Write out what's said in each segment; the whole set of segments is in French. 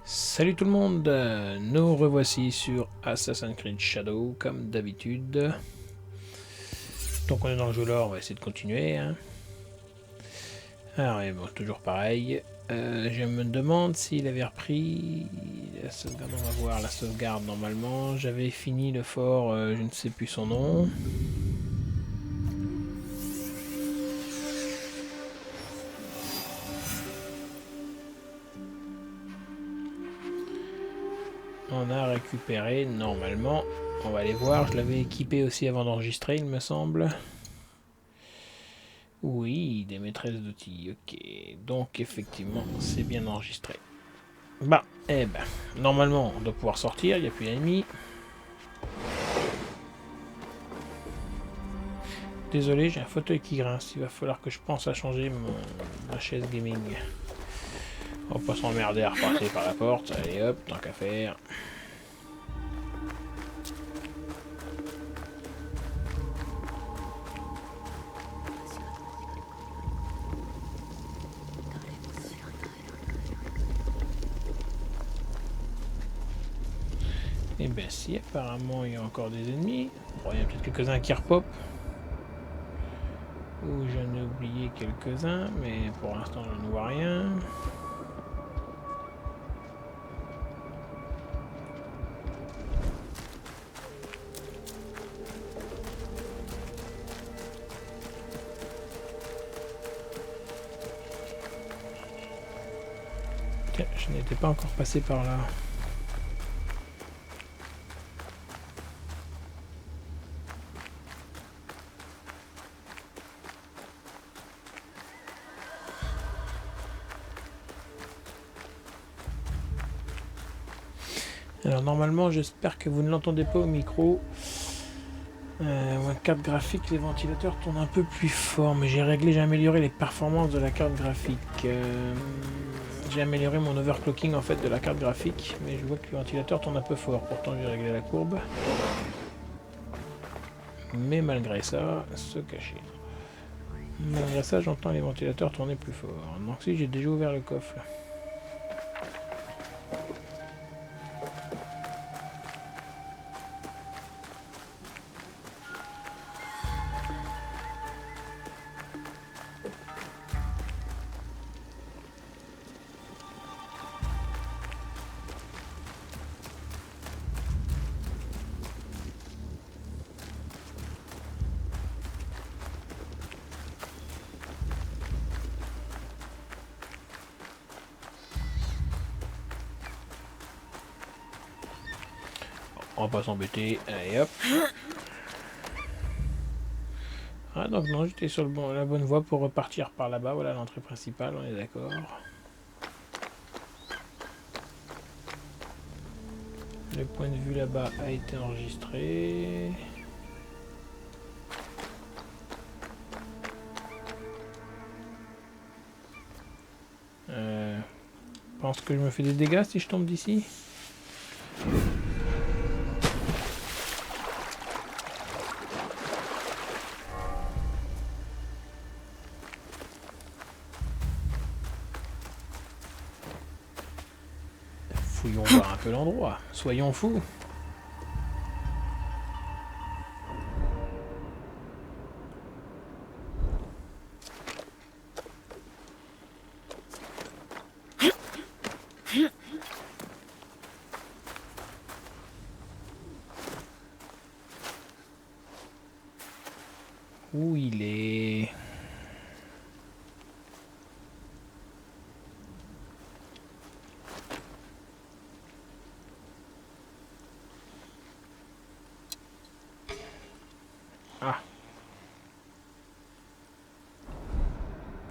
Salut tout le monde, nous revoici sur Assassin's Creed Shadow comme d'habitude. Donc on est dans le jeu là, on va essayer de continuer. Hein. Alors bon, toujours pareil. Je me demande s'il avait repris la sauvegarde. On va voir la sauvegarde normalement. J'avais fini le fort, je ne sais plus son nom. On a récupéré normalement. On va aller voir, je l'avais équipé aussi avant d'enregistrer il me semble. Oui, des maîtresses d'outils, ok. Donc effectivement, c'est bien enregistré. Bah, eh ben, normalement, on doit pouvoir sortir, il n'y a plus d'ennemis. Désolé, j'ai un fauteuil qui grince, il va falloir que je pense à changer ma chaise gaming. On va pas s'emmerder à repartir par la porte, allez hop, tant qu'à faire. Et ben si, apparemment il y a encore des ennemis. Bon, il y a peut-être quelques-uns qui repop. Ou j'en ai oublié quelques-uns, mais pour l'instant je ne vois rien. Tiens, je n'étais pas encore passé par là. Alors normalement j'espère que vous ne l'entendez pas au micro. Ma carte graphique, les ventilateurs tournent un peu plus fort, mais j'ai amélioré les performances de la carte graphique. J'ai amélioré mon overclocking en fait de la carte graphique, mais je vois que le ventilateur tourne un peu fort, pourtant j'ai réglé la courbe. Mais malgré ça, se cacher. Malgré ça, j'entends les ventilateurs tourner plus fort. Donc si j'ai déjà ouvert le coffre. On va pas s'embêter, allez hop. Ah donc non, j'étais sur la bonne voie pour repartir par là-bas, voilà l'entrée principale, on est d'accord. Le point de vue là-bas a été enregistré. Je pense que je me fais des dégâts si je tombe d'ici. Fouillons voir un peu l'endroit. Soyons fous. Où il est? Ah.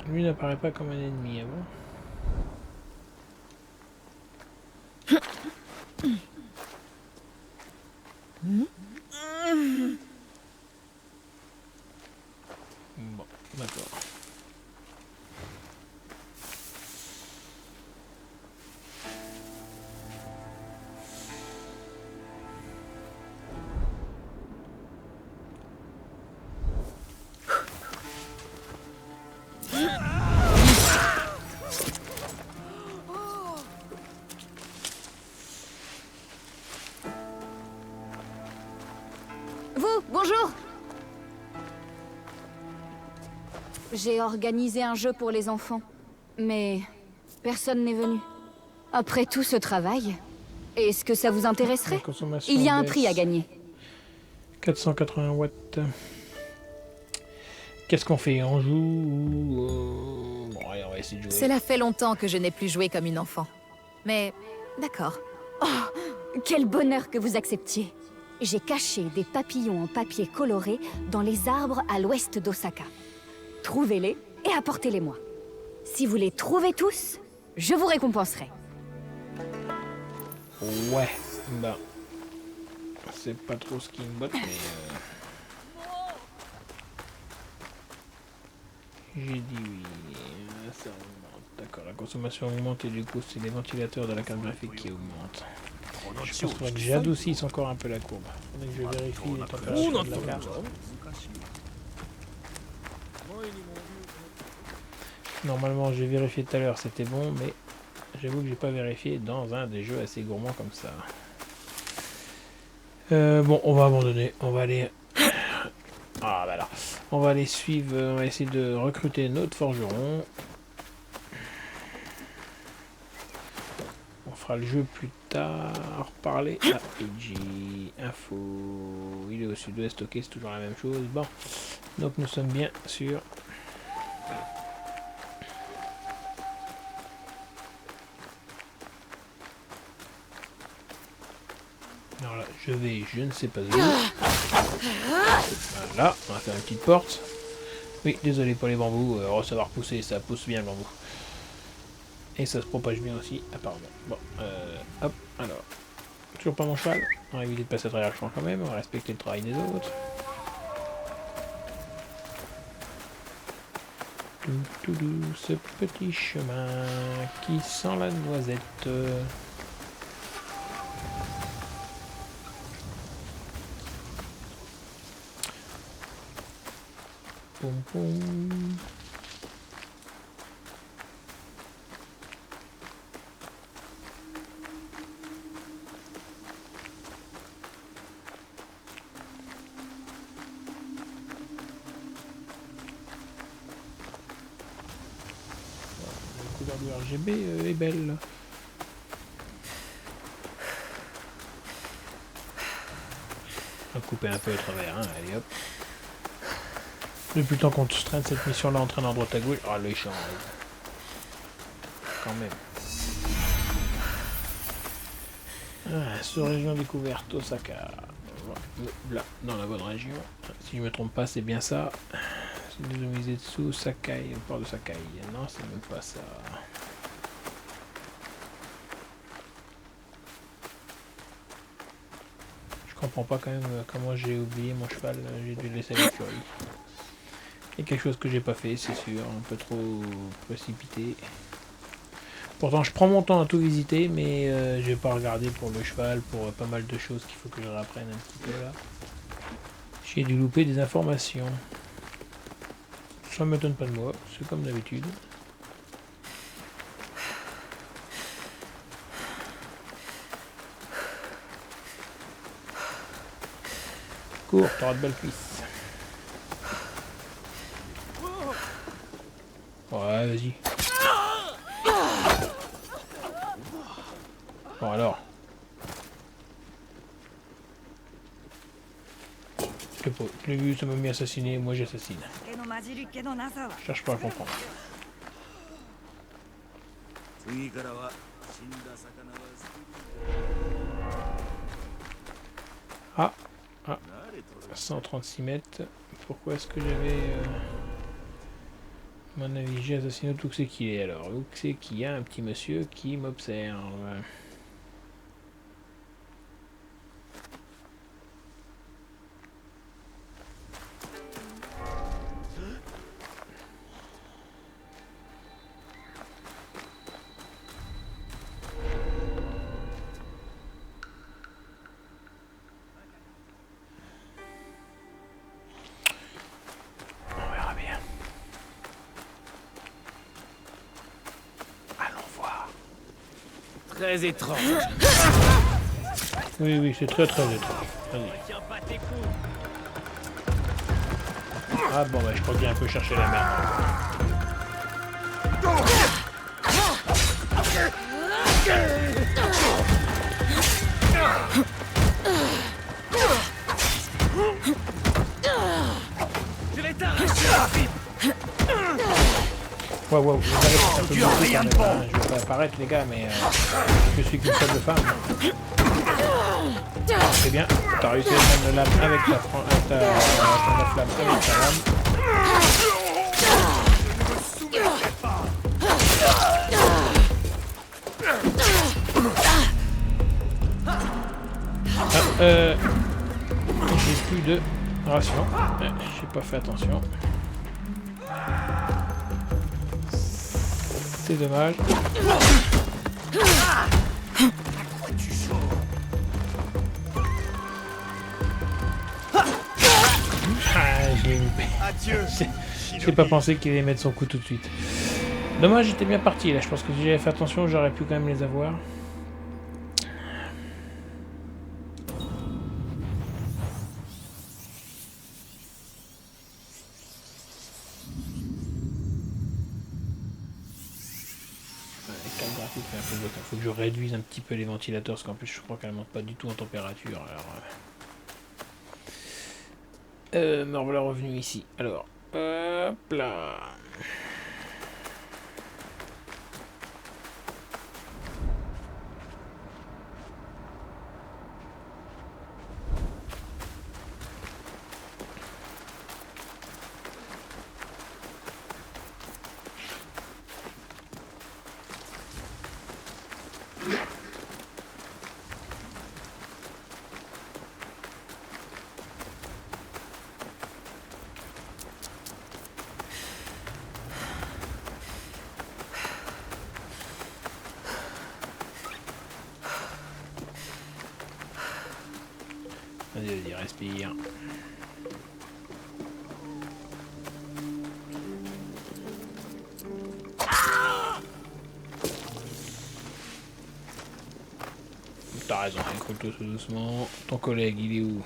Lui n'apparaît pas comme un ennemi avant. Bon, d'accord. vous, bonjour. J'ai organisé un jeu pour les enfants, mais personne n'est venu. Après tout ce travail, est-ce que ça vous intéresserait? Il y a un prix à gagner. 480 watts. Qu'est-ce qu'on fait? On joue Bon, allez, on va essayer de jouer. Cela fait longtemps que je n'ai plus joué comme une enfant. Mais d'accord. Oh, quel bonheur que vous acceptiez. J'ai caché des papillons en papier coloré dans les arbres à l'ouest d'Osaka. Trouvez-les et apportez-les-moi. Si vous les trouvez tous, je vous récompenserai. Ouais, bah... C'est pas trop ce qui me botte, mais... J'ai dit oui, ça augmente. D'accord, la consommation augmente et du coup c'est les ventilateurs de la carte graphique qui augmentent. Je pense que j'adoucisse encore un peu la courbe. Faudrait que je vérifie les températures de la carte. Normalement j'ai vérifié tout à l'heure, c'était bon, mais j'avoue que j'ai pas vérifié dans un des jeux assez gourmands comme ça. Bon, on va abandonner, on va aller... Ah bah là, on va aller suivre, on va essayer de recruter notre forgeron. On fera le jeu plus tard. Parler à AG. Info. Il est au sud-ouest, ok, c'est toujours la même chose. Bon, donc nous sommes bien sur... Alors là, je vais, je ne sais pas où. Voilà, on va faire une petite porte. Oui, désolé pour les bambous, recevoir pousser, ça pousse bien le bambou. Et ça se propage bien aussi, apparemment. Bon, hop, alors. Toujours pas mon cheval. On va éviter de passer à travers le champ quand même, on va respecter le travail des autres. Tout doux, ce petit chemin qui sent la noisette. Poum poum. La couleur du RGB est belle. On va couper un peu à travers, hein, allez hop. Depuis le temps qu'on se traîne cette mission-là en traînant à droite à gauche. Ah, les champs. Quand même. Ah, sous-région découverte, Osaka. Là, dans la bonne région. Si je me trompe pas, c'est bien ça. C'est des Umizetsu, Sakai, au port de Sakai. Non, c'est même pas ça. Je comprends pas quand même comment j'ai oublié mon cheval. J'ai dû le laisser à l'écurie. Il y a quelque chose que j'ai pas fait, c'est sûr, un peu trop précipité. Pourtant, je prends mon temps à tout visiter, mais je vais pas regarder pour le cheval, pour pas mal de choses qu'il faut que je réapprenne un petit peu là. J'ai dû louper des informations. Ça m'étonne pas de moi, c'est comme d'habitude. Cours, t'auras de belles cuisses. Ouais, vas-y. Bon alors. Je l'ai vu, ça m'a mis assassiné, moi j'assassine. Je cherche pas à comprendre. Ah, 136 mètres. Pourquoi est-ce que j'avais... À mon avis, j'ai assassiné tout que c'est qu'il est alors. Où c'est qu'il y a un petit monsieur qui m'observe. Très étrange. Oui, oui, c'est très très étrange. Vas-y. Tiens pas tes coups. Ah bon, bah, je crois qu'il a un peu cherché la merde. Wow, wow, vous arrêtez un peu beaucoup quand même, hein. Je vais pas apparaître les gars, mais je suis qu'une seule femme. C'est bien, t'as réussi à prendre le lame avec ta flamme avec ta lame. J'ai plus de ration. J'ai pas fait attention. C'est dommage. Je l'ai loupé. J'ai pas pensé qu'il allait mettre son coup tout de suite. Dommage, j'étais bien parti là. Je pense que si j'avais fait attention, j'aurais pu quand même les avoir. Faut que je réduise un petit peu les ventilateurs parce qu'en plus je crois qu'elle ne monte pas du tout en température. Alors, me revoilà revenu ici. Alors, hop là. Vas-y, respire. T'as raison, écoute-toi tout doucement. Ton collègue, il est où?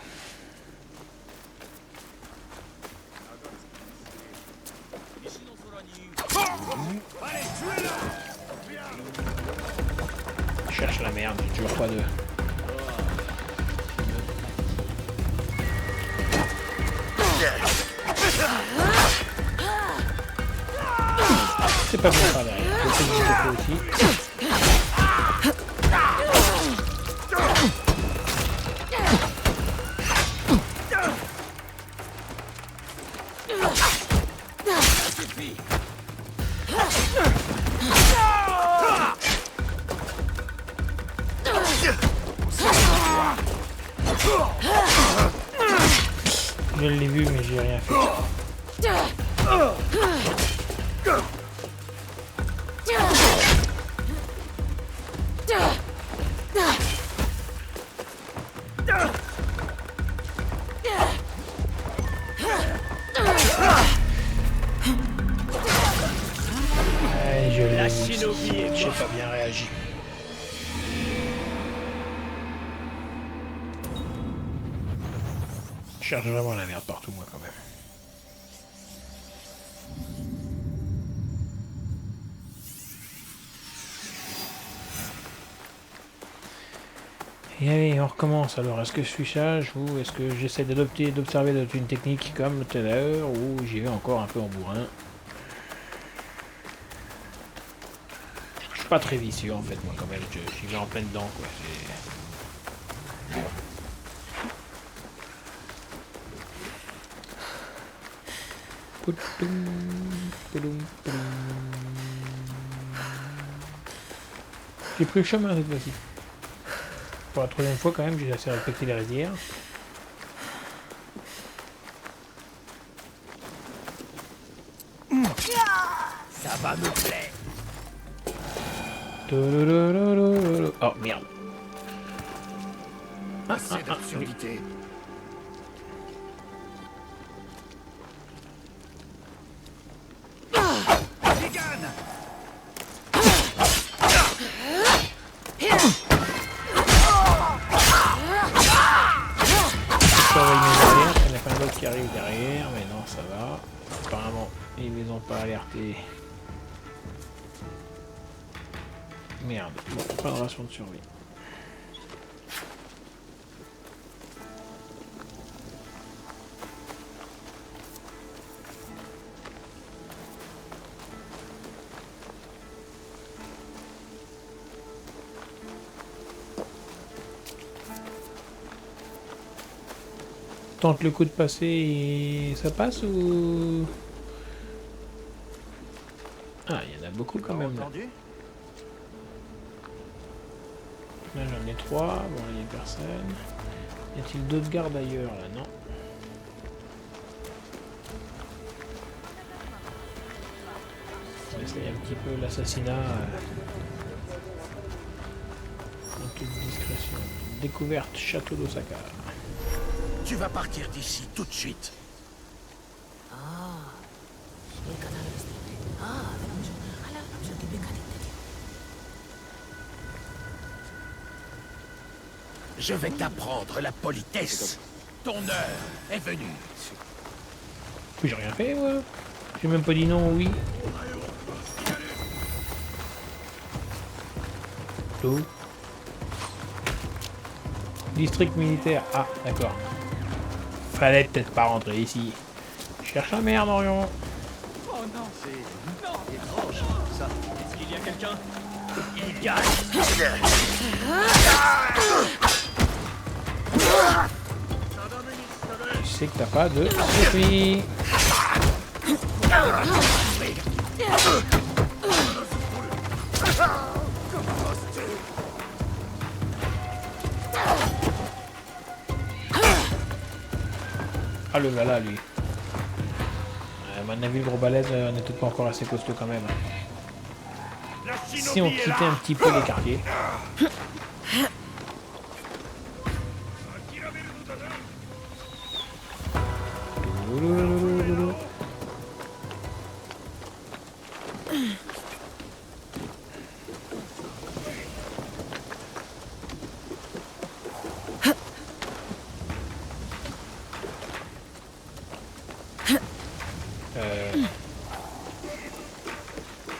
Je cherche la merde, j'ai toujours pas de... C'est pas bien par derrière. Je sais que je l'ai fait aussi. Je l'ai vu mais j'ai rien fait. J'ai pas bien réagi. Je cherche vraiment la merde partout moi quand même. Et allez, on recommence alors. Est-ce que je suis sage ou est-ce que j'essaie d'observer une technique comme tout à l'heure ou j'y vais encore un peu en bourrin? Je suis pas très vicieux en fait moi quand même, j'y vais en plein dedans quoi. J'ai pris le chemin cette fois-ci. Pour la troisième fois quand même, j'ai assez respecté les rizières. Ça va me plaire. Oh merde. Assez d'absurdité. Qui arrive derrière, mais non, ça va. ils les ont pas alertés. Merde, bon, pas de ration de survie. Tente le coup de passer et ça passe ou... Ah, il y en a beaucoup quand même là. Entendu? Là j'en ai 3, bon il n'y a personne. Y a-t-il d'autres gardes ailleurs là? Non. On essaye un petit peu l'assassinat en toute discrétion. Découverte château d'Osaka. Tu vas partir d'ici tout de suite. Je vais t'apprendre la politesse. Ton heure est venue. J'ai rien fait moi. J'ai même pas dit non, oui. Tout. District militaire. Ah, d'accord. Fallait peut-être pas rentrer ici. Je cherche la merde, Orion. Oh non, c'est... Non, étrange, ça. Est-ce qu'il y a quelqu'un? Il gagne. Je sais que t'as pas de survie. Ah le voilà lui. À mon avis le gros balèze n'est peut-être pas encore assez costaud quand même. Si on quittait un petit peu les quartiers.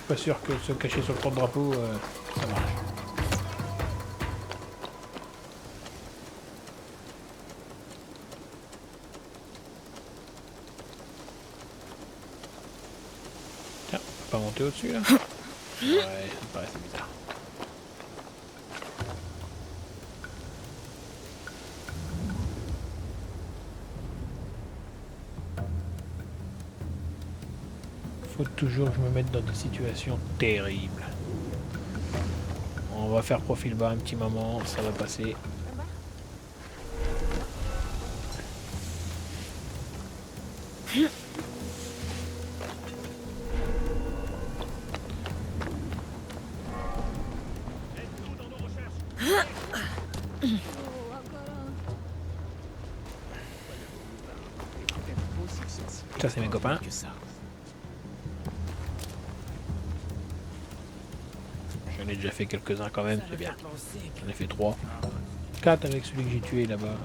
Pas sûr que se cacher sur le porte-drapeau, ça marche. Tiens, on peut pas monter au-dessus là? Ouais, ça me paraissait bizarre. Faut toujours que je me mette dans des situations terribles. On va faire profil bas un petit moment, ça va passer. Ça c'est mes copains. J'en ai déjà fait quelques-uns quand même, c'est bien. J'en ai fait 3. 4 avec celui que j'ai tué là-bas.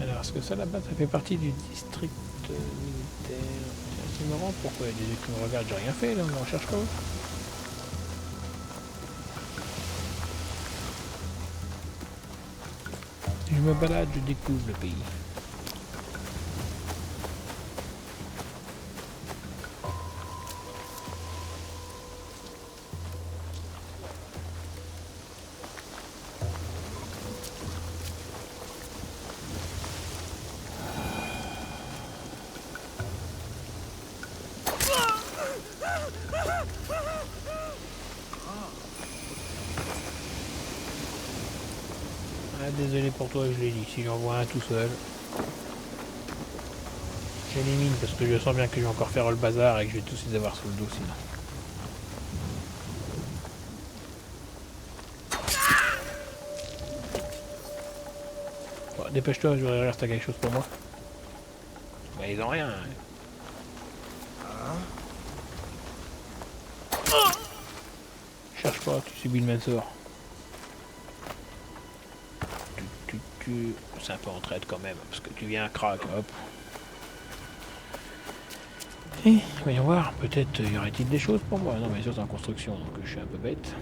Alors, est-ce que ça là-bas, ça fait partie du district militaire? C'est marrant, pourquoi il y a des yeux qui me regardent? J'ai rien fait là, on cherche pas. Si je me balade, je découvre le pays. Ah, désolé pour toi, je l'ai dit, si j'en vois un tout seul. J'élimine parce que je sens bien que je vais encore faire le bazar et que je vais tous les avoir sous le dos sinon. Bon, dépêche-toi, je vais regarder si t'as quelque chose pour moi. Bah ils ont rien. Hein. Cherche pas, tu subis le même sort. C'est un peu en traite quand même, parce que tu viens à crack, hop. Et, voyons voir, peut-être y aurait-il des choses pour moi. Non, mais ça c'est en construction, donc je suis un peu bête.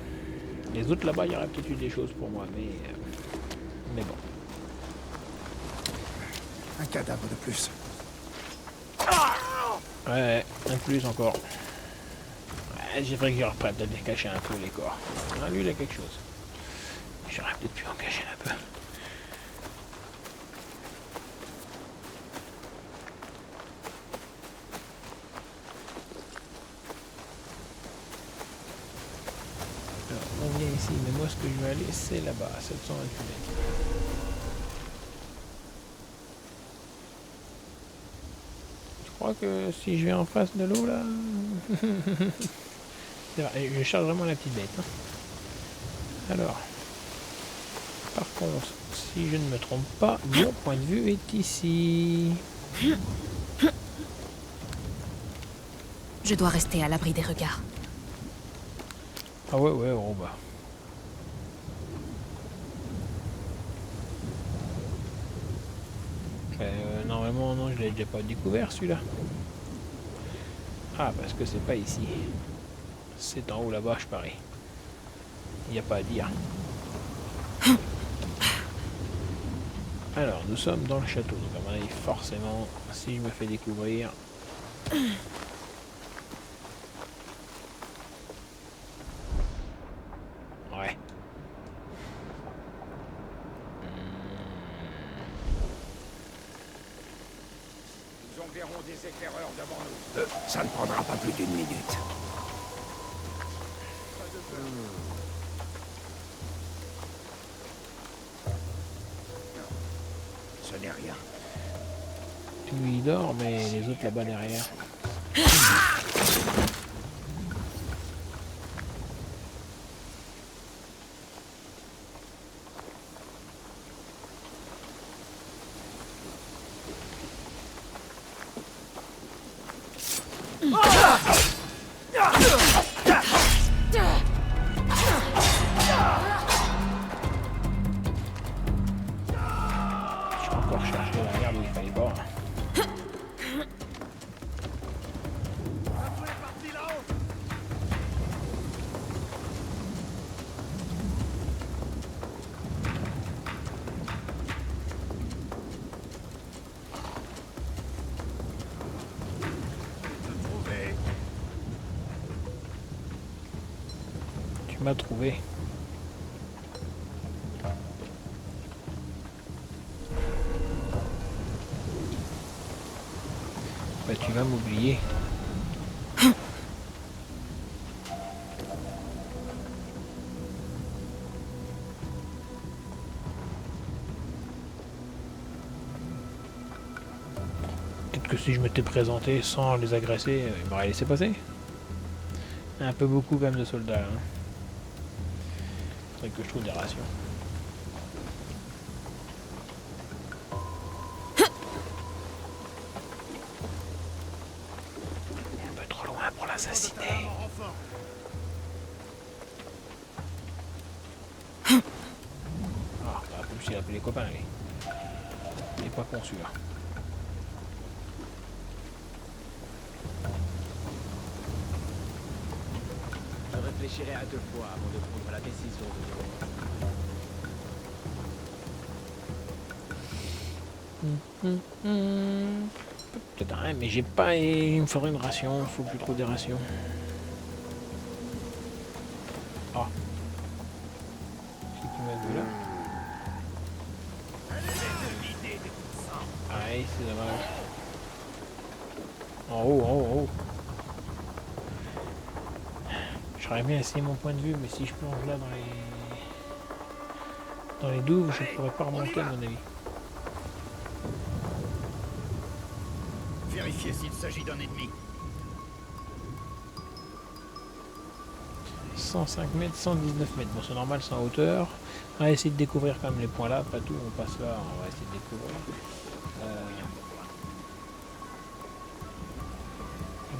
Les autres là-bas, il y aurait peut-être eu des choses pour moi, mais bon. Un cadavre de plus. Ouais, un plus encore. Ouais, j'ai vrai que j'aurais peut-être bien caché un peu les corps. Ah, lui, il a quelque chose. J'aurais peut-être pu en cacher un peu. Alors, on vient ici, mais moi, ce que je vais aller, c'est là-bas, à 728 mètres. Je crois que si je vais en face de l'eau, là... c'est vrai, je charge vraiment la petite bête. Hein. Alors... Par contre, si je ne me trompe pas, mon point de vue est ici. Je dois rester à l'abri des regards. Ah ouais, oh bah. Normalement, non, je l'ai déjà pas découvert celui-là. Ah, parce que c'est pas ici. C'est en haut là-bas, je parie. Il n'y a pas à dire. Alors, nous sommes dans le château. Donc, à mon avis, forcément, si je me fais découvrir... Ouais. Nous enverrons des éclaireurs devant nous. Ça ne prendra pas plus d'une minute. Ce n'est rien. Lui, il dort, mais les autres là-bas derrière... Encore chercher la merde où il fallait pas. Tu m'as trouvé. Bah tu vas m'oublier. Peut-être que si je m'étais présenté sans les agresser, ils m'auraient laissé passer. Un peu beaucoup quand même de soldats là. Faudrait que je trouve des rations. Un peu trop loin pour l'assassiner. Ah, bah, plus il a appelé les copains lui. Il est pas con celui-là. Je réfléchirai à 2 fois avant de prendre la décision de... Peut-être rien, mais j'ai pas... Il me faudrait une ration, il faut que je trouve des rations. Ah. C'est qui m'a vu là? Ouais, c'est dommage. En haut, en haut, en haut. J'aurais bien essayé mon point de vue, mais si je plonge là dans les douves, je pourrais pas remonter à mon avis. Vérifiez s'il s'agit d'un ennemi. 105 mètres, 119 mètres. Bon, c'est normal, c'est en hauteur. On va essayer de découvrir quand même les points là. Pas tout, on passe là, on va essayer de découvrir.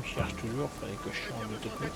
me cherche toujours, fallait que je change de technique.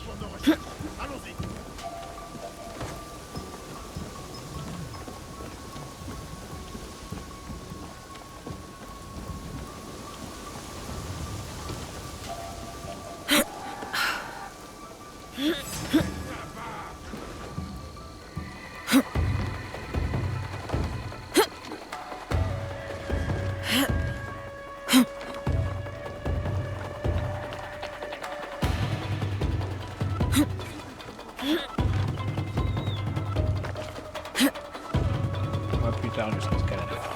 Plus tard, je serai escaladeur.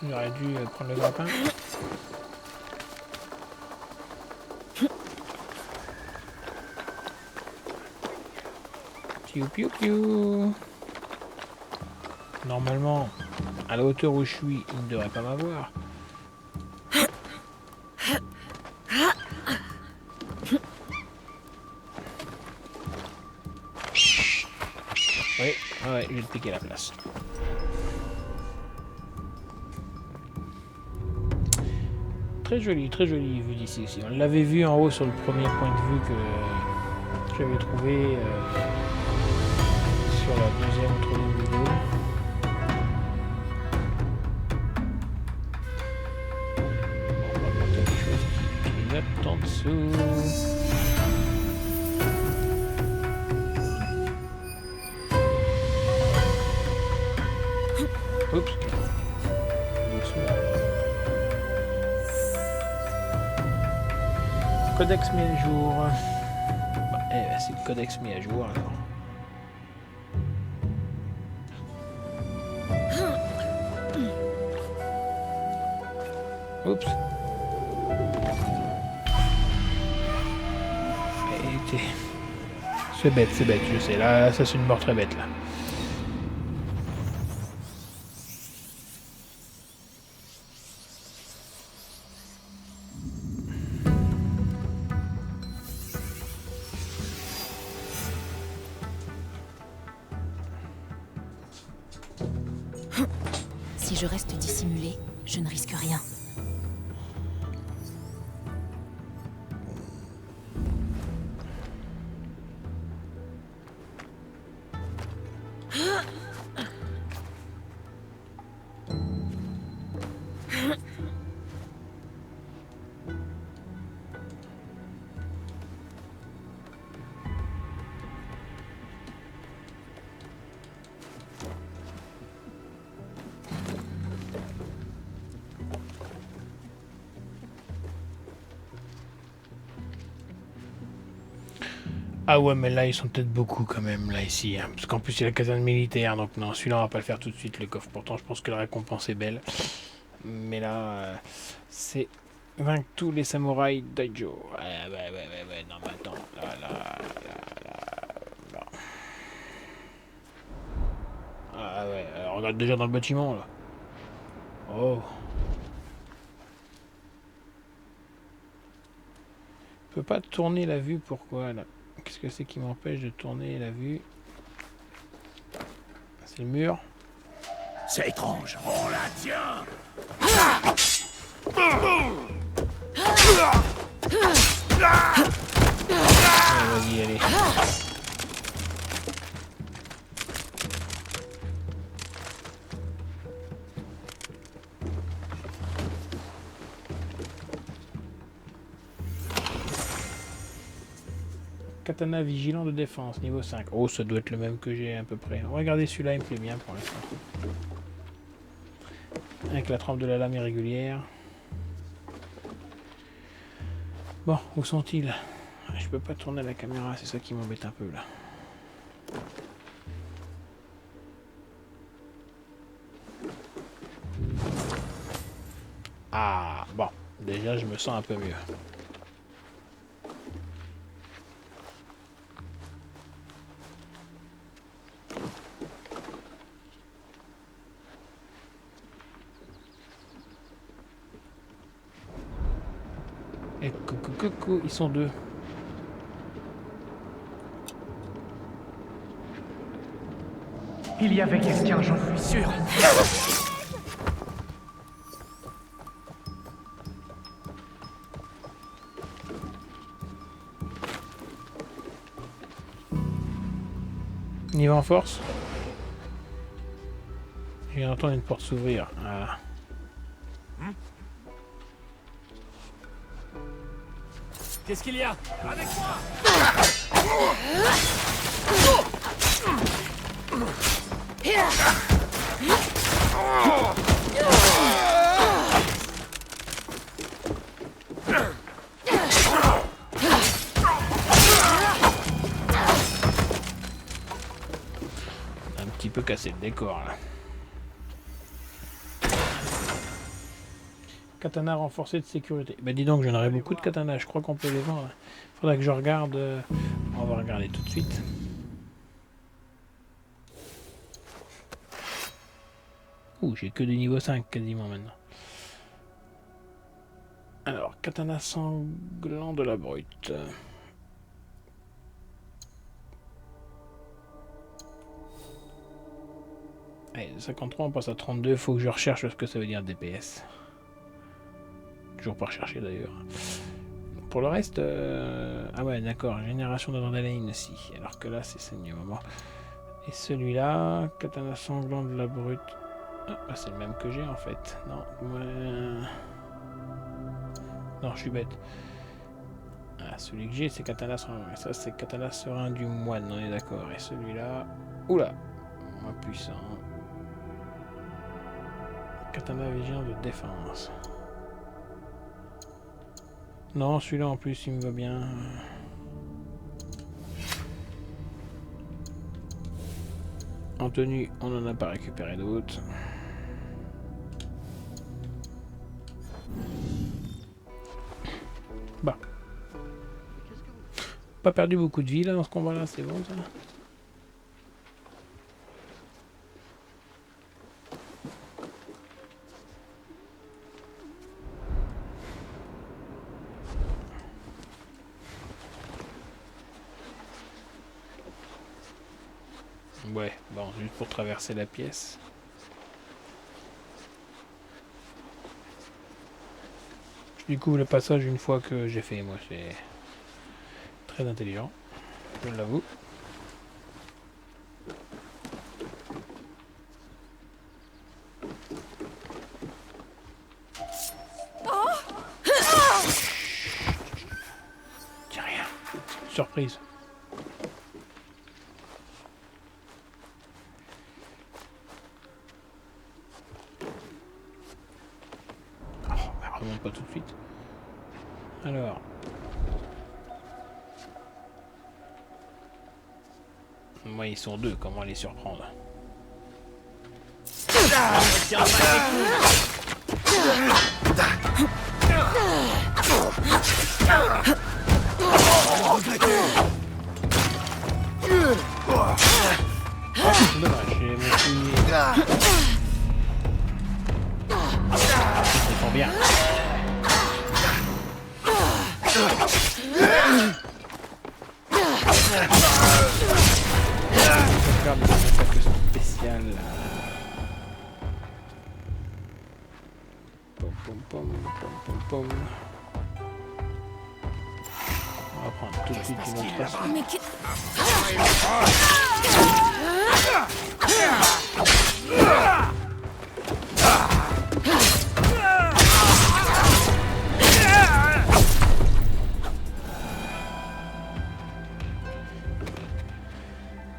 J'aurais dû prendre le grappin. Piou piou piou. Normalement, à la hauteur où je suis, il ne devrait pas m'avoir. Oui, ouais, je vais te piquer la place. Très jolie vue d'ici aussi. On l'avait vu en haut sur le premier point de vue que j'avais trouvé sur la deuxième ou troisième vidéo. Bon, on va monter des choses qui clignotent en dessous. Oups. Doucement. Codex mis à jour. Bah, c'est le codex mis à jour alors. Oups. C'est bête, je sais. Là, ça c'est une mort très bête là. Si je reste dissimulé, je ne risque rien. Ah ouais, mais là, ils sont peut-être beaucoup quand même, là, ici. Hein. Parce qu'en plus, il y a la caserne militaire, donc non, celui-là, on va pas le faire tout de suite, le coffre. Pourtant, je pense que la récompense est belle. Mais là, c'est vaincre tous les samouraïs d'Aijo. Ouais, non, mais attends, là, non. Ah ouais, on regarde déjà dans le bâtiment, là. Oh. Je peux pas tourner la vue, pourquoi, là? Qu'est-ce que c'est qui m'empêche de tourner la vue? C'est le mur. C'est étrange. On la tient. Vas-y, allez. Katana vigilant de défense, niveau 5. Oh, ça doit être le même que j'ai à peu près. Regardez celui-là, il me plaît bien pour l'instant. Avec la trempe de la lame irrégulière. Bon, où sont-ils? Je peux pas tourner la caméra, c'est ça qui m'embête un peu là. Ah, bon, déjà je me sens un peu mieux. Et coucou, ils sont deux. Il y avait quelqu'un, j'en suis sûr. On y va en force. J'ai entendu une porte s'ouvrir. Ah. Qu'est-ce qu'il y a? Avec moi! Un petit peu cassé le décor là. Katana renforcé de sécurité. Bah dis donc, j'en aurais beaucoup de katana, je crois qu'on peut les vendre. Faudrait que je regarde. On va regarder tout de suite. Ouh, j'ai que du niveau 5 quasiment maintenant. Alors, katana sanglant de la brute. Allez, de 53 on passe à 32, faut que je recherche ce que ça veut dire DPS. Toujours pas recherché d'ailleurs. Pour le reste, ah ouais d'accord, génération d'adrénaline aussi, alors que là c'est saigné au moment. Et celui-là, katana sanglant de la brute. Ah, bah, c'est le même que j'ai en fait. Non, non, je suis bête. Ah, celui que j'ai c'est katana serein. Et ça c'est katana serein du moine, on est d'accord. Et celui-là, oula, moins puissant. Katana vigilant de défense. Non, celui-là en plus il me va bien. En tenue, on n'en a pas récupéré d'autres. Bah. Pas perdu beaucoup de vie là dans ce combat là, c'est bon ça. Ouais, bon, juste pour traverser la pièce. Je découvre le passage une fois que j'ai fait, moi, c'est très intelligent, je l'avoue. Tiens, rien. Surprise. Pas tout de suite. Alors. Moi, ils sont deux, comment les surprendre? Dommage, j'ai mon ils font bien. Regarde les attaques spéciales. Pom pom pom pom pom pom. On va prendre tout de suite une autre façon.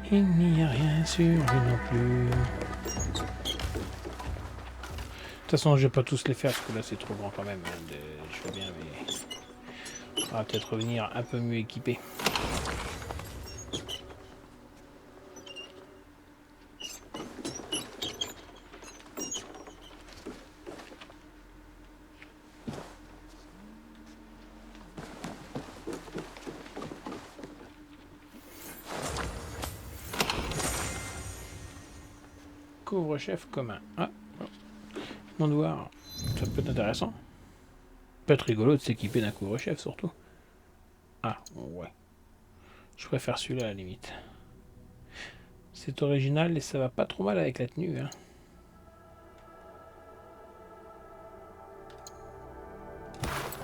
Mais il n'y a rien sur lui non plus. De toute façon, je vais pas tous les faire parce que là c'est trop grand quand même. Je fais bien, mais on va peut-être revenir un peu mieux équipé. Couvre-chef commun. Ah, mon devoir. Ça peut être intéressant. Peut être rigolo de s'équiper d'un couvre-chef surtout. Ah, ouais. Je préfère celui-là à la limite. C'est original et ça va pas trop mal avec la tenue. Hein.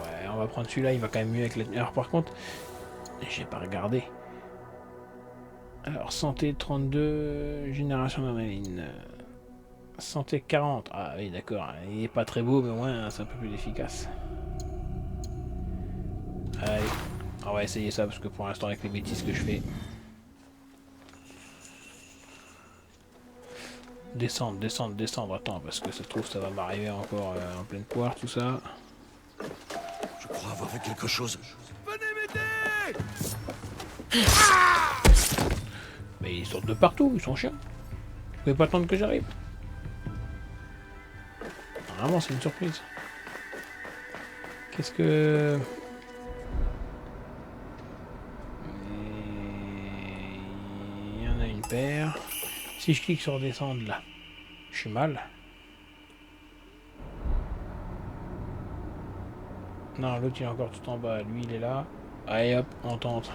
Ouais, on va prendre celui-là, il va quand même mieux avec la tenue. Alors par contre, j'ai pas regardé. Alors, santé 32, génération d'adrénaline. Santé 40. Ah oui, d'accord. Il est pas très beau, mais au moins, c'est un peu plus efficace. Allez, on va essayer ça, parce que pour l'instant, avec les bêtises que je fais... Descendre, descendre, descendre. Attends, parce que ça se trouve, ça va m'arriver encore en pleine poire, tout ça. Je crois avoir vu quelque chose. Mais ils sortent de partout, ils sont chiants. Vous pouvez pas attendre que j'arrive. Vraiment, c'est une surprise. Qu'est-ce que... Il y en a une paire. Si je clique sur descendre là, je suis mal. Non, l'autre il est encore tout en bas. Lui il est là. Allez hop, on tente.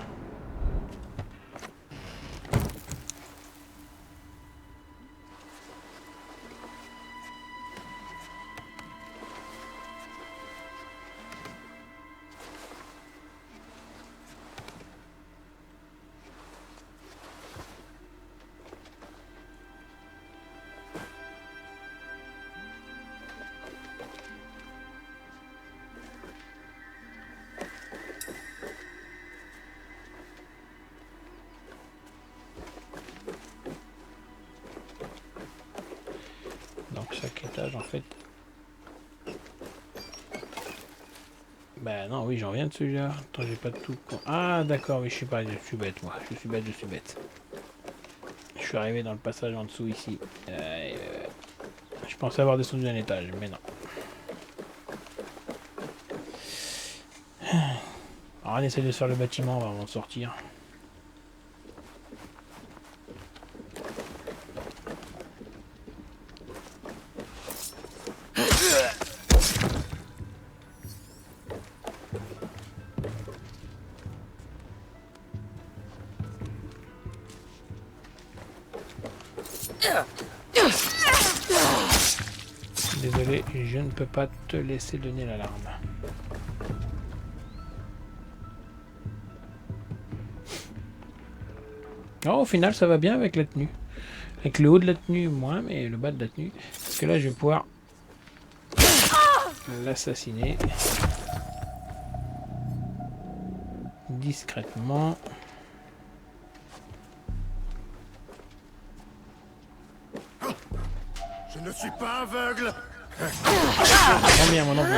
Donc chaque étage en fait. Bah non, oui, j'en viens de celui-là. Attends, j'ai pas tout. Ah d'accord, oui, je suis bête moi. Je suis bête. Je suis arrivé dans le passage en dessous ici. Je pensais avoir descendu d'un étage, mais non. Alors on essaie de faire le bâtiment avant de sortir. Désolé, je ne peux pas te laisser donner l'alarme. Oh, au final, ça va bien avec la tenue. Avec le haut de la tenue, moins, mais le bas de la tenue. Parce que là, je vais pouvoir l'assassiner. Discrètement. Je ne suis pas aveugle. Très bien, mon enfant.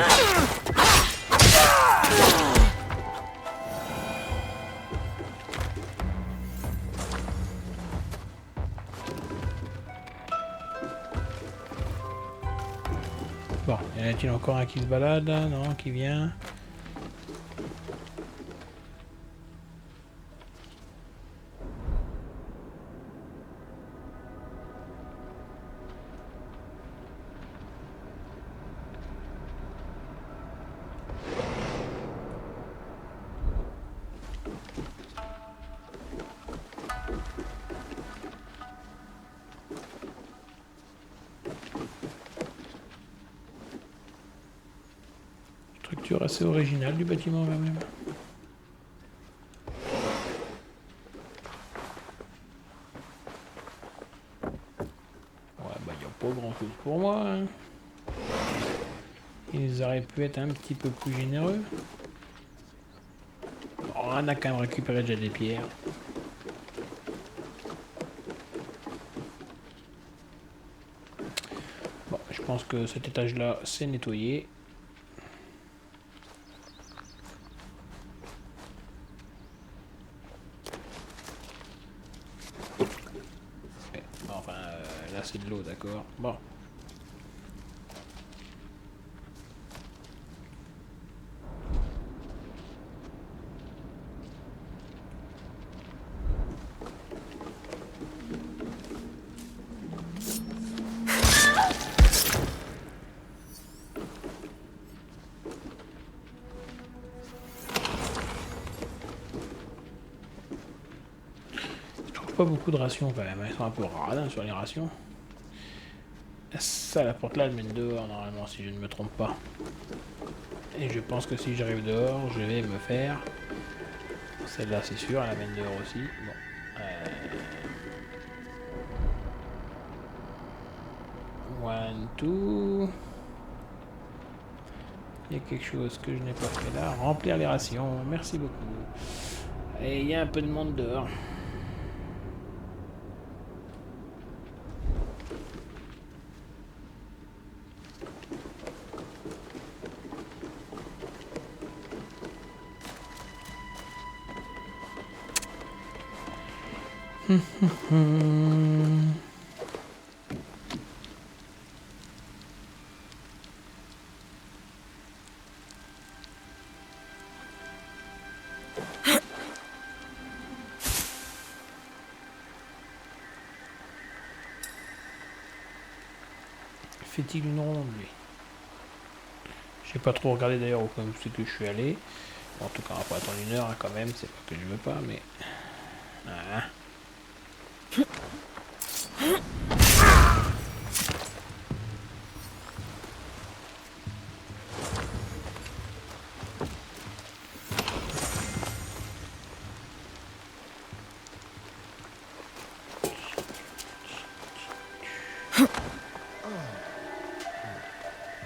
Bon, y en a-t-il encore un qui se balade? Non, qui vient? Structure assez originale du bâtiment quand même. Ouais, bah y a pas grand chose pour moi. Hein. Ils auraient pu être un petit peu plus généreux. Bon, on a quand même récupéré déjà des pierres. Bon, je pense que cet étage-là, c'est nettoyé. Enfin, là c'est de l'eau, d'accord. Bon. Pas beaucoup de rations quand même, ils sont un peu radins sur les rations. Ça, la porte là, elle mène dehors normalement, si je ne me trompe pas. Et je pense que si j'arrive dehors, je vais me faire. Celle-là, c'est sûr, elle mène dehors aussi. Bon, One, two. Il y a quelque chose que je n'ai pas fait là. Remplir les rations. Merci beaucoup. Et il y a un peu de monde dehors. Fait-il une ronde, lui? J'ai pas trop regardé d'ailleurs où c'est que je suis allé. Bon, en tout cas, on va pas attendre une heure hein, quand même. C'est pas que je veux pas, mais... Ah.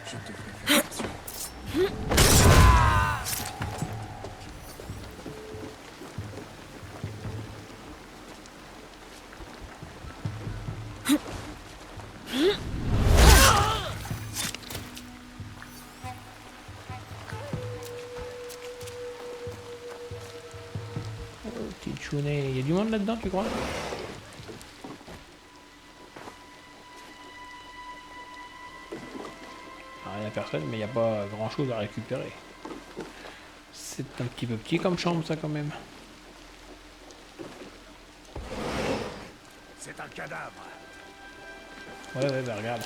Je devrais faire attention. Oh, petit chounet. Il y a du monde là-dedans, tu crois? Il n'y a personne, mais il n'y a pas grand-chose à récupérer. C'est un petit peu petit comme chambre, ça, quand même. C'est un cadavre. Ouais, bah regarde.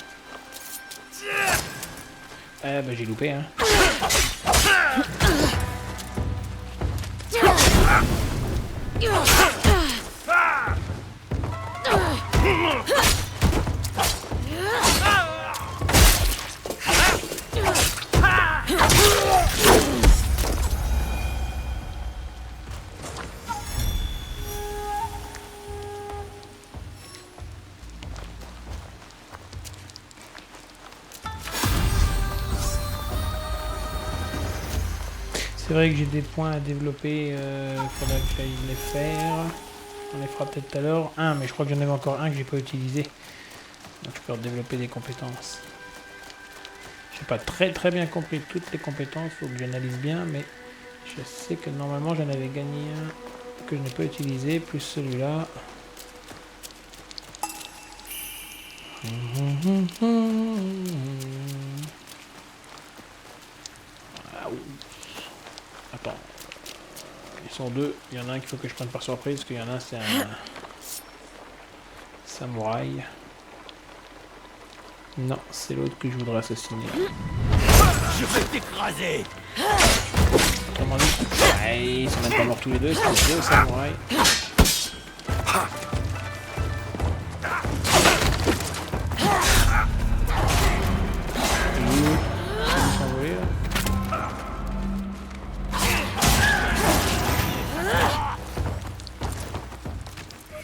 Eh bah j'ai loupé, hein. C'est vrai que j'ai des points à développer, faudra que j'aille les faire. On les fera peut-être tout à l'heure. Un, mais je crois que j'en avais encore un que j'ai pas utilisé. Donc je peux redévelopper des compétences. J'ai pas très bien compris toutes les compétences, faut que j'analyse bien, mais je sais que normalement j'en avais gagné un que je n'ai pas utilisé, plus celui-là. Ah, ouh. Attends. Ils sont deux. Il y en a un qu'il faut que je prenne par surprise, parce qu'il y en a un, c'est un samouraï. Non, c'est l'autre que je voudrais assassiner. Je vais t'écraser. Autrement dit, ouais, ils sont même pas morts tous les deux, c'est deux samouraïs.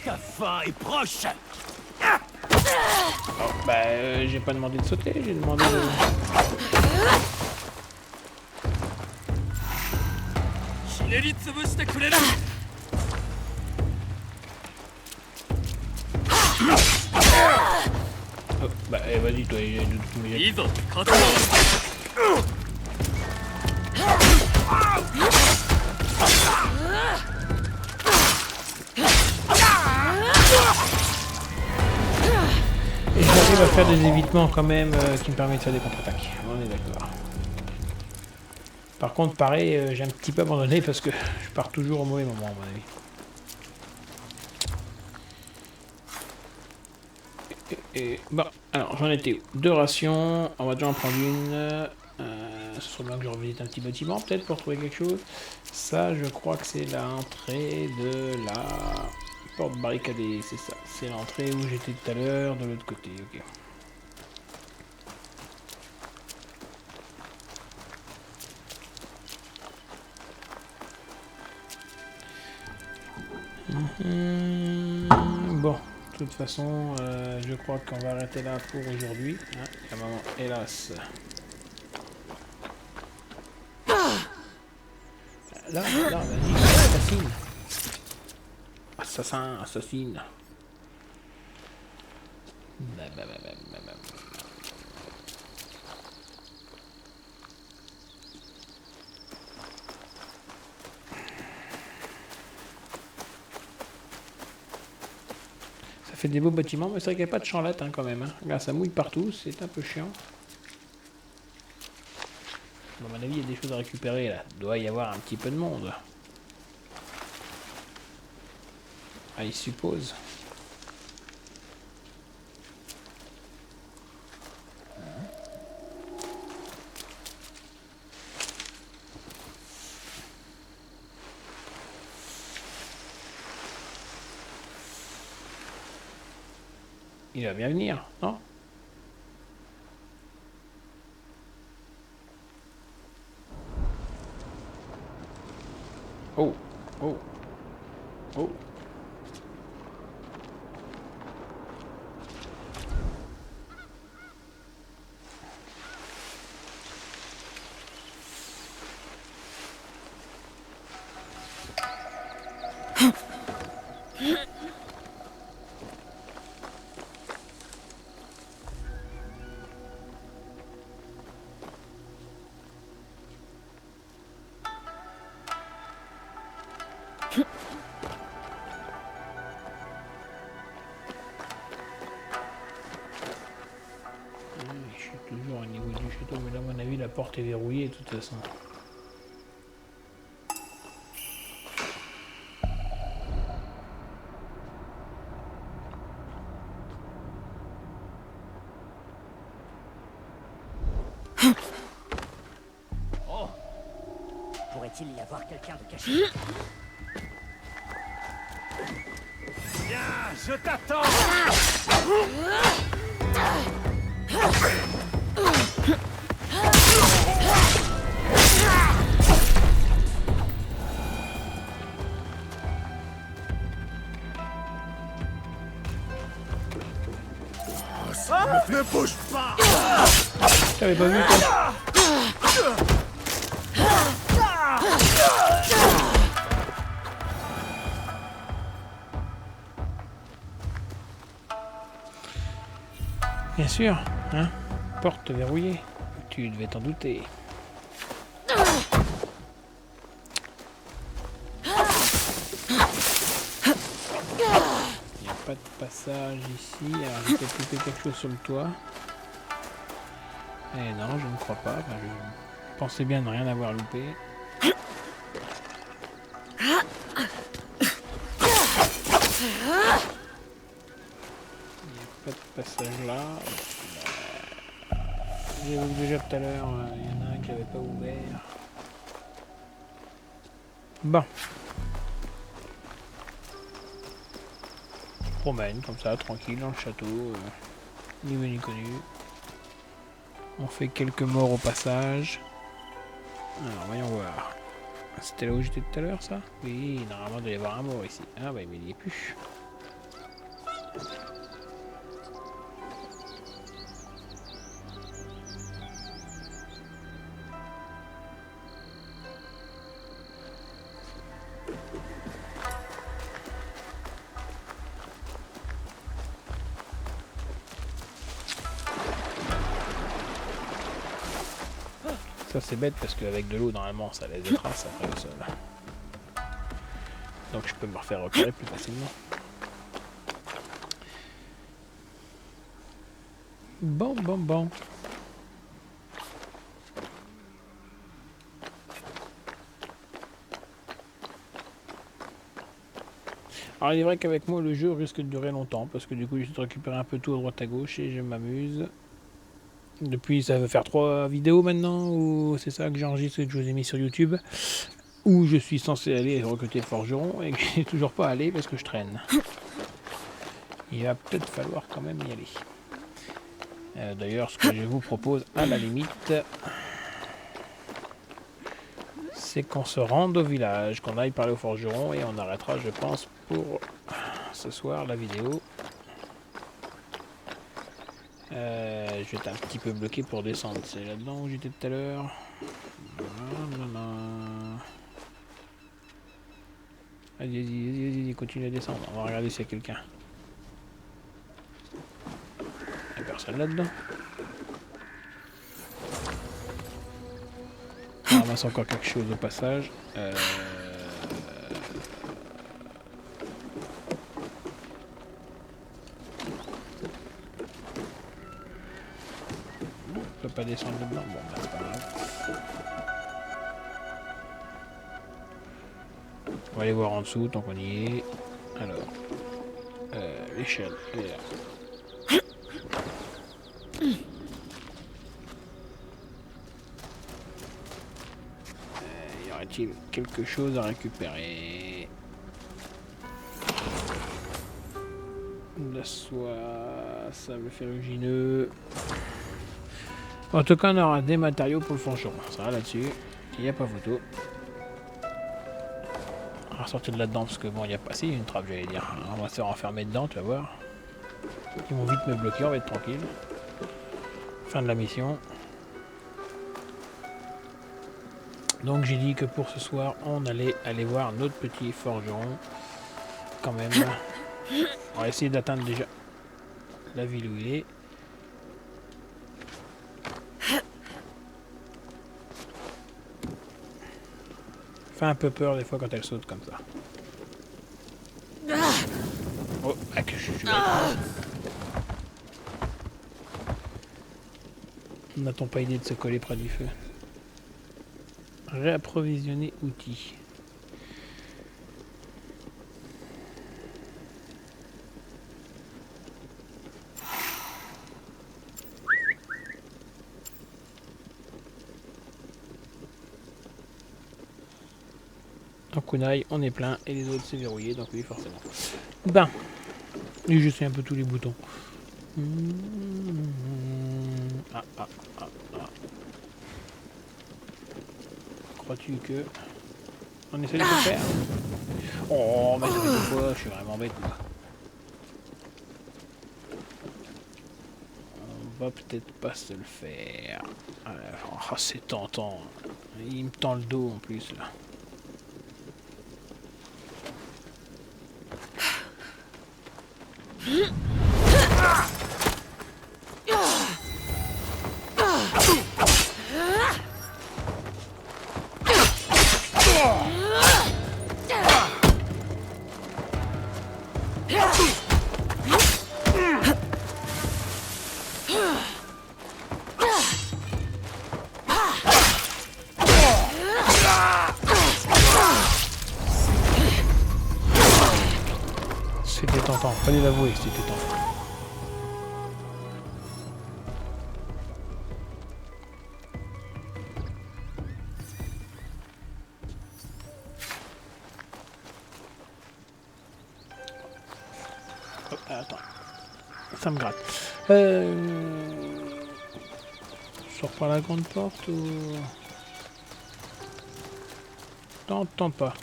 Ta fin est proche. Oh, bah, j'ai pas demandé de sauter, j'ai demandé de... Oh, bah, vas-y, toi, Et j'arrive à faire des évitements quand même qui me permettent de faire des contre-attaques. On est d'accord. Par contre, pareil, j'ai un petit peu abandonné parce que je pars toujours au mauvais moment, à mon avis. Et bon, alors j'en étais où? Deux rations, on va déjà en prendre une. Ce serait bien que je revisite un petit bâtiment peut-être pour trouver quelque chose. Ça, je crois que c'est l'entrée de la porte barricadée, c'est ça. C'est l'entrée où j'étais tout à l'heure, de l'autre côté, ok. Bon, de toute façon, je crois qu'on va arrêter là pour aujourd'hui. Hein, la maman, hélas. Là, vas-y, assassine. Assassin, assassine. Ça fait des beaux bâtiments, mais c'est vrai qu'il n'y a pas de champlette hein, quand même. Hein. Regarde, ça mouille partout, c'est un peu chiant. Bon, à mon avis, il y a des choses à récupérer là. Il doit y avoir un petit peu de monde. Ah, il suppose. Il va bien venir, non? Oh, oh, oh. Je suis toujours au niveau du château, mais là, à mon avis, la porte est verrouillée de toute façon. Oh! Pourrait-il y avoir quelqu'un de caché? Viens, je t'attends! Ne bouge pas! T'avais pas vu quoi? Bien sûr, hein? Porte verrouillée. Tu devais t'en douter. Il n'y a pas de passage ici. Alors j'ai peut-être loupé quelque chose sur le toit. Eh non, je ne crois pas. Enfin, je pensais bien ne rien avoir loupé. Pas de passage là. J'ai vu déjà tout à l'heure, il y en a un qui n'avait pas ouvert. Bon. Je promène comme ça, tranquille, dans le château. Ni vu ni connu. On fait quelques morts au passage. Alors, voyons voir. C'était là où j'étais tout à l'heure, ça? Oui, normalement, il doit y avoir un mort ici. Ah, bah, mais il n'y est plus. Ça c'est bête parce qu'avec de l'eau normalement ça laisse des traces après le sol. Donc je peux me refaire repérer plus facilement. Bon. Alors il est vrai qu'avec moi le jeu risque de durer longtemps parce que du coup j'essaie de récupérer un peu tout à droite à gauche et je m'amuse. Depuis, ça va faire 3 vidéos maintenant, où c'est ça que j'enregistre et que je vous ai mis sur YouTube, où je suis censé aller recruter le forgeron et que j'ai toujours pas allé parce que je traîne. Il va peut-être falloir quand même y aller. D'ailleurs, ce que je vous propose à la limite, c'est qu'on se rende au village, qu'on aille parler au forgeron et on arrêtera, je pense, pour pour ce soir, la vidéo. Je vais être un petit peu bloqué pour descendre. C'est là-dedans où j'étais tout à l'heure. Allez, continue à descendre. On va regarder s'il y a quelqu'un. Il n'y a personne là-dedans. On ramasse encore quelque chose au passage. On peut pas descendre dedans. Bon, ben, c'est pas grave. On va aller voir en dessous tant qu'on y est. Alors, l'échelle, elle est là. Y aurait-il quelque chose à récupérer? De la soie, sable ferrugineux. En tout cas, on aura des matériaux pour le forgeron. Ça, là-dessus, il n'y a pas photo. On va sortir de là-dedans parce que bon, il n'y a pas. Si, une trappe, j'allais dire. On va se faire enfermer dedans, tu vas voir. Ils vont vite me bloquer, on va être tranquille. Fin de la mission. Donc j'ai dit que pour ce soir, on allait aller voir notre petit forgeron. Quand même. On va essayer d'atteindre déjà la ville où il est. Fait un peu peur des fois quand elle saute comme ça. Oh, que je suis On n'a-t-on pas idée de se coller près du feu? Réapprovisionner outils. En kunai, on est plein et les autres c'est verrouillé, donc oui forcément. Ben, et je sais un peu tous les boutons. Crois-tu que on essaie de le faire? Oh, mais ça fait 2 fois, je suis vraiment bête moi. On va peut-être pas se le faire. Oh, c'est tentant. Il me tend le dos en plus là. C'était tentant, fallait l'avouer, c'était tentant. Oh, attends, ça me gratte. Je sors par la grande porte ou... T'entends pas.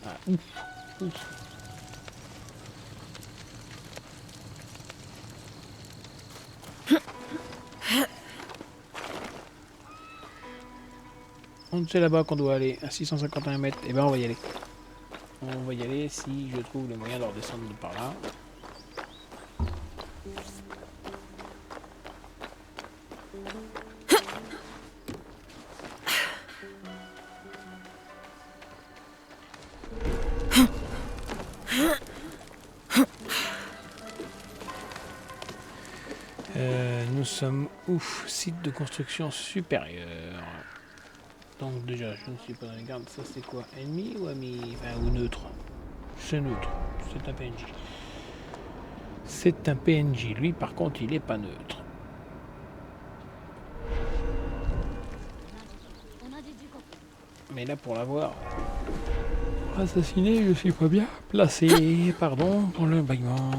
Ah, ouf, ouf. C'est là-bas qu'on doit aller, à 651 mètres. Et ben on va y aller. On va y aller si je trouve le moyen de redescendre par là. Nous sommes ouf, site de construction supérieur. Donc déjà, je ne suis pas dans les gardes, ça c'est quoi? Ennemi ou ami? Enfin, ou neutre? C'est neutre, c'est un PNJ. C'est un PNJ, lui par contre il est pas neutre. Mais là pour l'avoir assassiné, je suis pas bien placé, pardon pour le bâillement.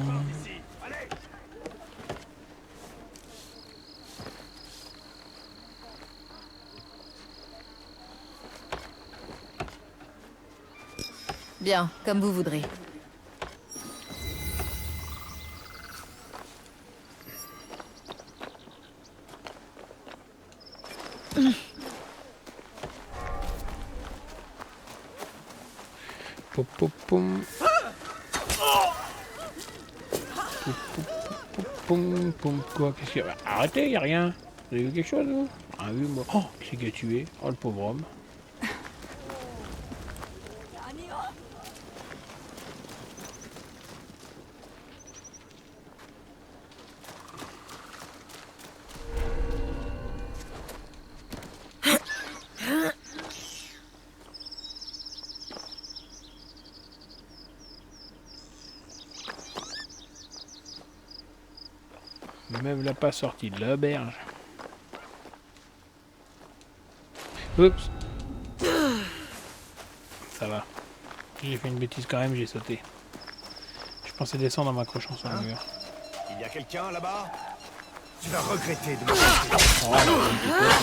Bien, comme vous voudrez. Pom, pom, pom. Pom, pom, quoi, qu'est-ce qu'il y a? Arrêtez, y a rien. Vous avez vu quelque chose, vous? Ah oui, moi. Oh, c'est qui a tué? Oh, le pauvre homme. Même l'a pas sorti de l'auberge. Oups. Ça va. J'ai fait une bêtise quand même, j'ai sauté. Je pensais descendre en m'accrochant sur le mur. Il y a quelqu'un là-bas? Tu vas regretter de me Oh, là,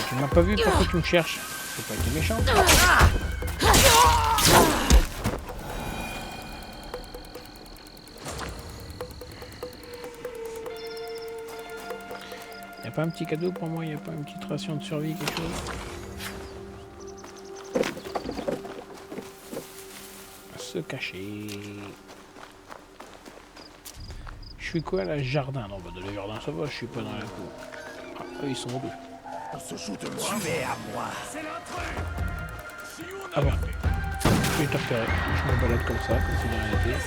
tu m'as pas vu, pourquoi tu me cherches? Faut pas être méchant. Y'a pas un petit cadeau pour moi? Y'a pas une petite ration de survie, quelque chose? Se cacher. Je suis quoi là? Jardin? Non, bah dans le jardin ça va, je suis pas dans la cour. Ah, eux ils sont deux. On se joue de moi. Tu es à moi. C'est l'intrus. Ah bon. Je vais te repérer. Je me balade comme ça, comme si de rien n'était.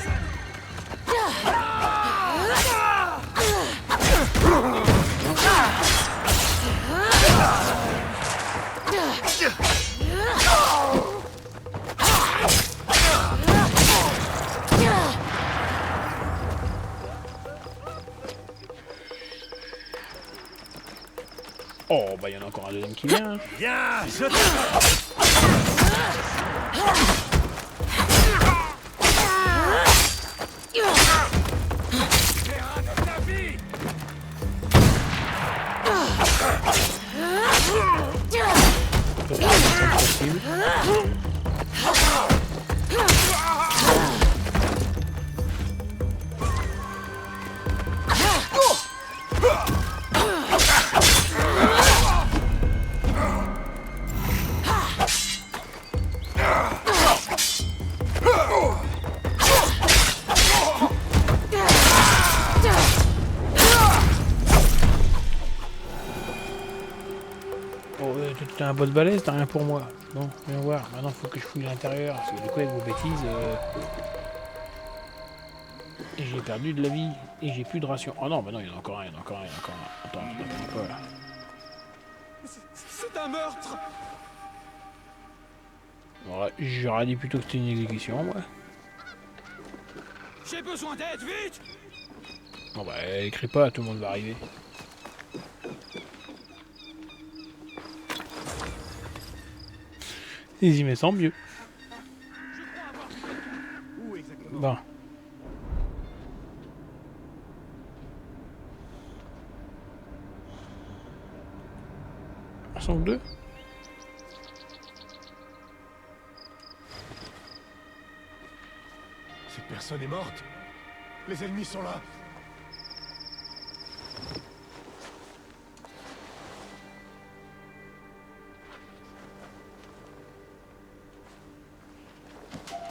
Oh, bah il y en a encore un deuxième qui vient. Viens, je te... Possible. T'es un boss balèze, t'as rien pour moi. Bon, viens voir. Maintenant, faut que je fouille l'intérieur. Parce que du coup, avec vos bêtises, j'ai perdu de la vie. Et j'ai plus de ration. Oh non, bah non, il y en a encore un, il y en a encore un, il y en a encore un. Attends, pas là. C'est un meurtre. Ouais, j'aurais dit plutôt que c'était une exécution, moi. J'ai besoin d'aide, vite. Bon bah, écris pas, tout le monde va arriver. Ils y mettent sans mieux. Où exactement? Bon. Ils sont deux. Cette personne est morte. Les ennemis sont là.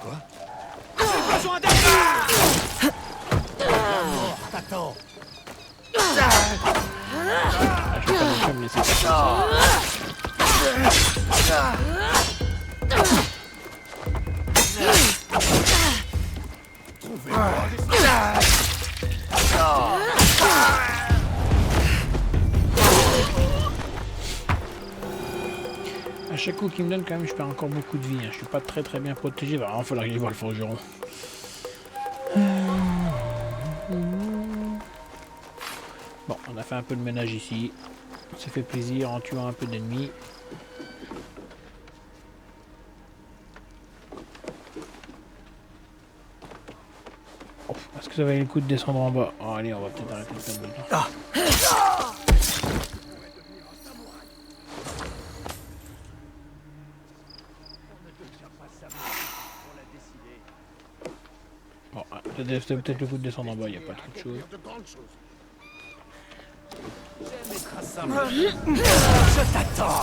Quoi? J'ai besoin d'aide! T'attends. Ah, je peux pas me laisser passer ça. À chaque coup qu'il me donne, quand même, je perds encore beaucoup de vie. Hein. Je suis pas très bien protégé. Il va vraiment falloir que j'aille voir le forgeron. Bon, on a fait un peu de ménage ici. On s'est fait plaisir en tuant un peu d'ennemis. Oh, est-ce que ça valait le coup de descendre en bas? Oh, allez, on va peut-être arrêter de faire le temps. Bon, c'était peut-être le coup de descendre en bas, il n'y a pas trop de choses. Je t'attends.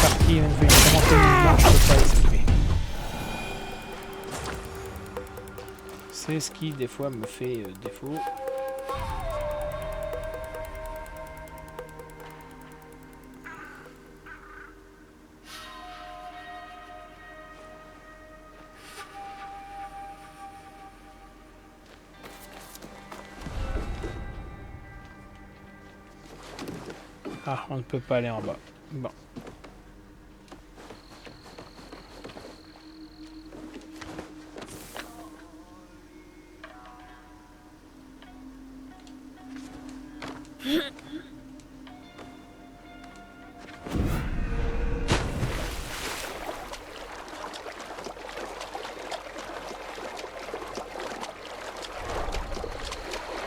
Parti, on fait commencer une marche, je peux pas esquiver. C'est ce qui des fois me fait défaut. Ah, on ne peut pas aller en bas. Bon.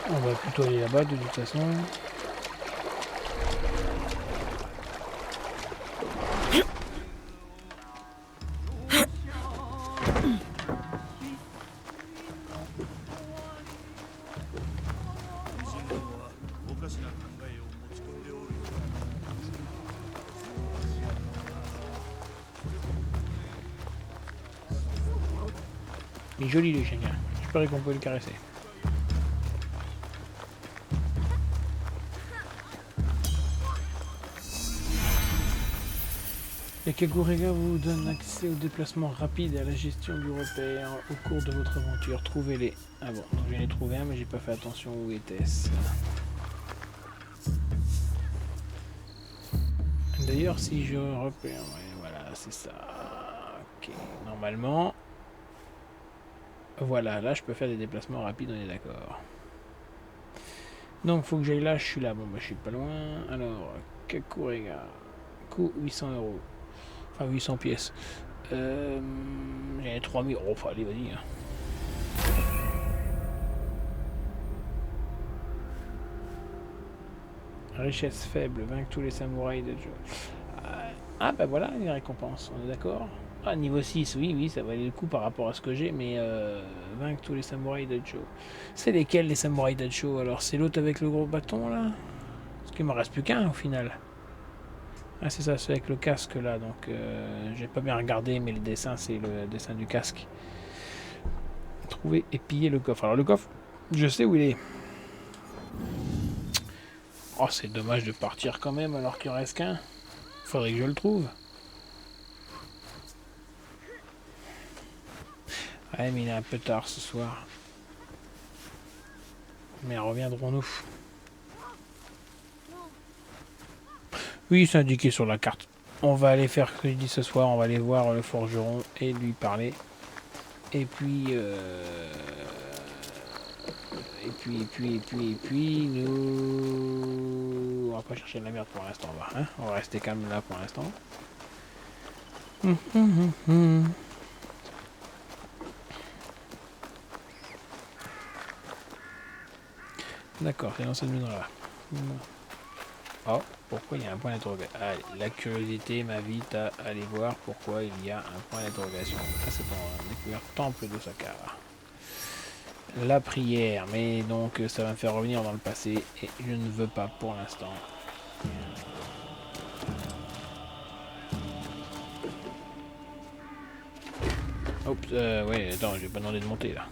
On va plutôt aller là-bas de toute façon. Il est joli le chien. J'espère qu'on peut le caresser. Les Kagurega vous donnent accès au déplacement rapide et à la gestion du repère au cours de votre aventure. Trouvez-les. Ah bon, donc je viens de les trouver un, mais j'ai pas fait attention où était-ce. D'ailleurs, si je repère, ouais, voilà, c'est ça. Ok, normalement, voilà, là je peux faire des déplacements rapides, on est d'accord. Donc faut que j'aille là, je suis là. Bon, bah je suis pas loin. Alors, Kagurega, coût 800 €. Enfin 800 pièces. J'ai 3000. Oh, allez, vas-y. Hein. Richesse faible, vaincre tous les samouraïs de Joe. Ah bah voilà les récompenses, on est d'accord. Ah, niveau 6, oui, ça valait le coup par rapport à ce que j'ai, mais vaincre tous les samouraïs de Joe. C'est lesquels les samouraïs de Joe? Alors c'est l'autre avec le gros bâton là? Parce qu'il m'en reste plus qu'un au final. Ah c'est ça, c'est avec le casque là, donc j'ai pas bien regardé, mais le dessin c'est le dessin du casque. Trouver et piller le coffre. Alors le coffre, je sais où il est. Oh c'est dommage de partir quand même alors qu'il en reste qu'un. Faudrait que je le trouve. Ouais mais il est un peu tard ce soir. Mais reviendrons-nous? Oui, c'est indiqué sur la carte. On va aller faire ce que je dis ce soir, on va aller voir le forgeron et lui parler. Et puis, nous... On va pas chercher de la merde pour l'instant, hein, on va rester calme là pour l'instant. D'accord, c'est dans cette maison-là. Oh, pourquoi il y a un point d'interrogation? Allez, la curiosité m'invite à aller voir pourquoi il y a un point d'interrogation. Ça, c'est un découvert temple d'Osaka. La prière, mais donc ça va me faire revenir dans le passé et je ne veux pas pour l'instant. Oups, ouais, attends, je vais pas demander de monter là.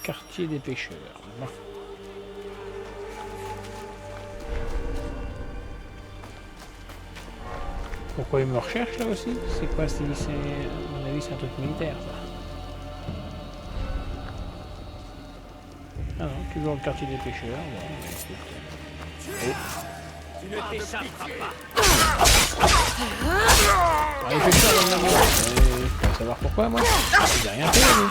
Quartier des pêcheurs. Bon. Pourquoi il me recherche là aussi? C'est quoi si c'est... À mon avis c'est un truc militaire ça. Ah non, toujours le quartier des pêcheurs. Bon, bah, écoute. Tu ne t'échapperas pas. Ah, les pêcheurs dans la mort. Je peux savoir pourquoi moi. J'ai rien fait lui.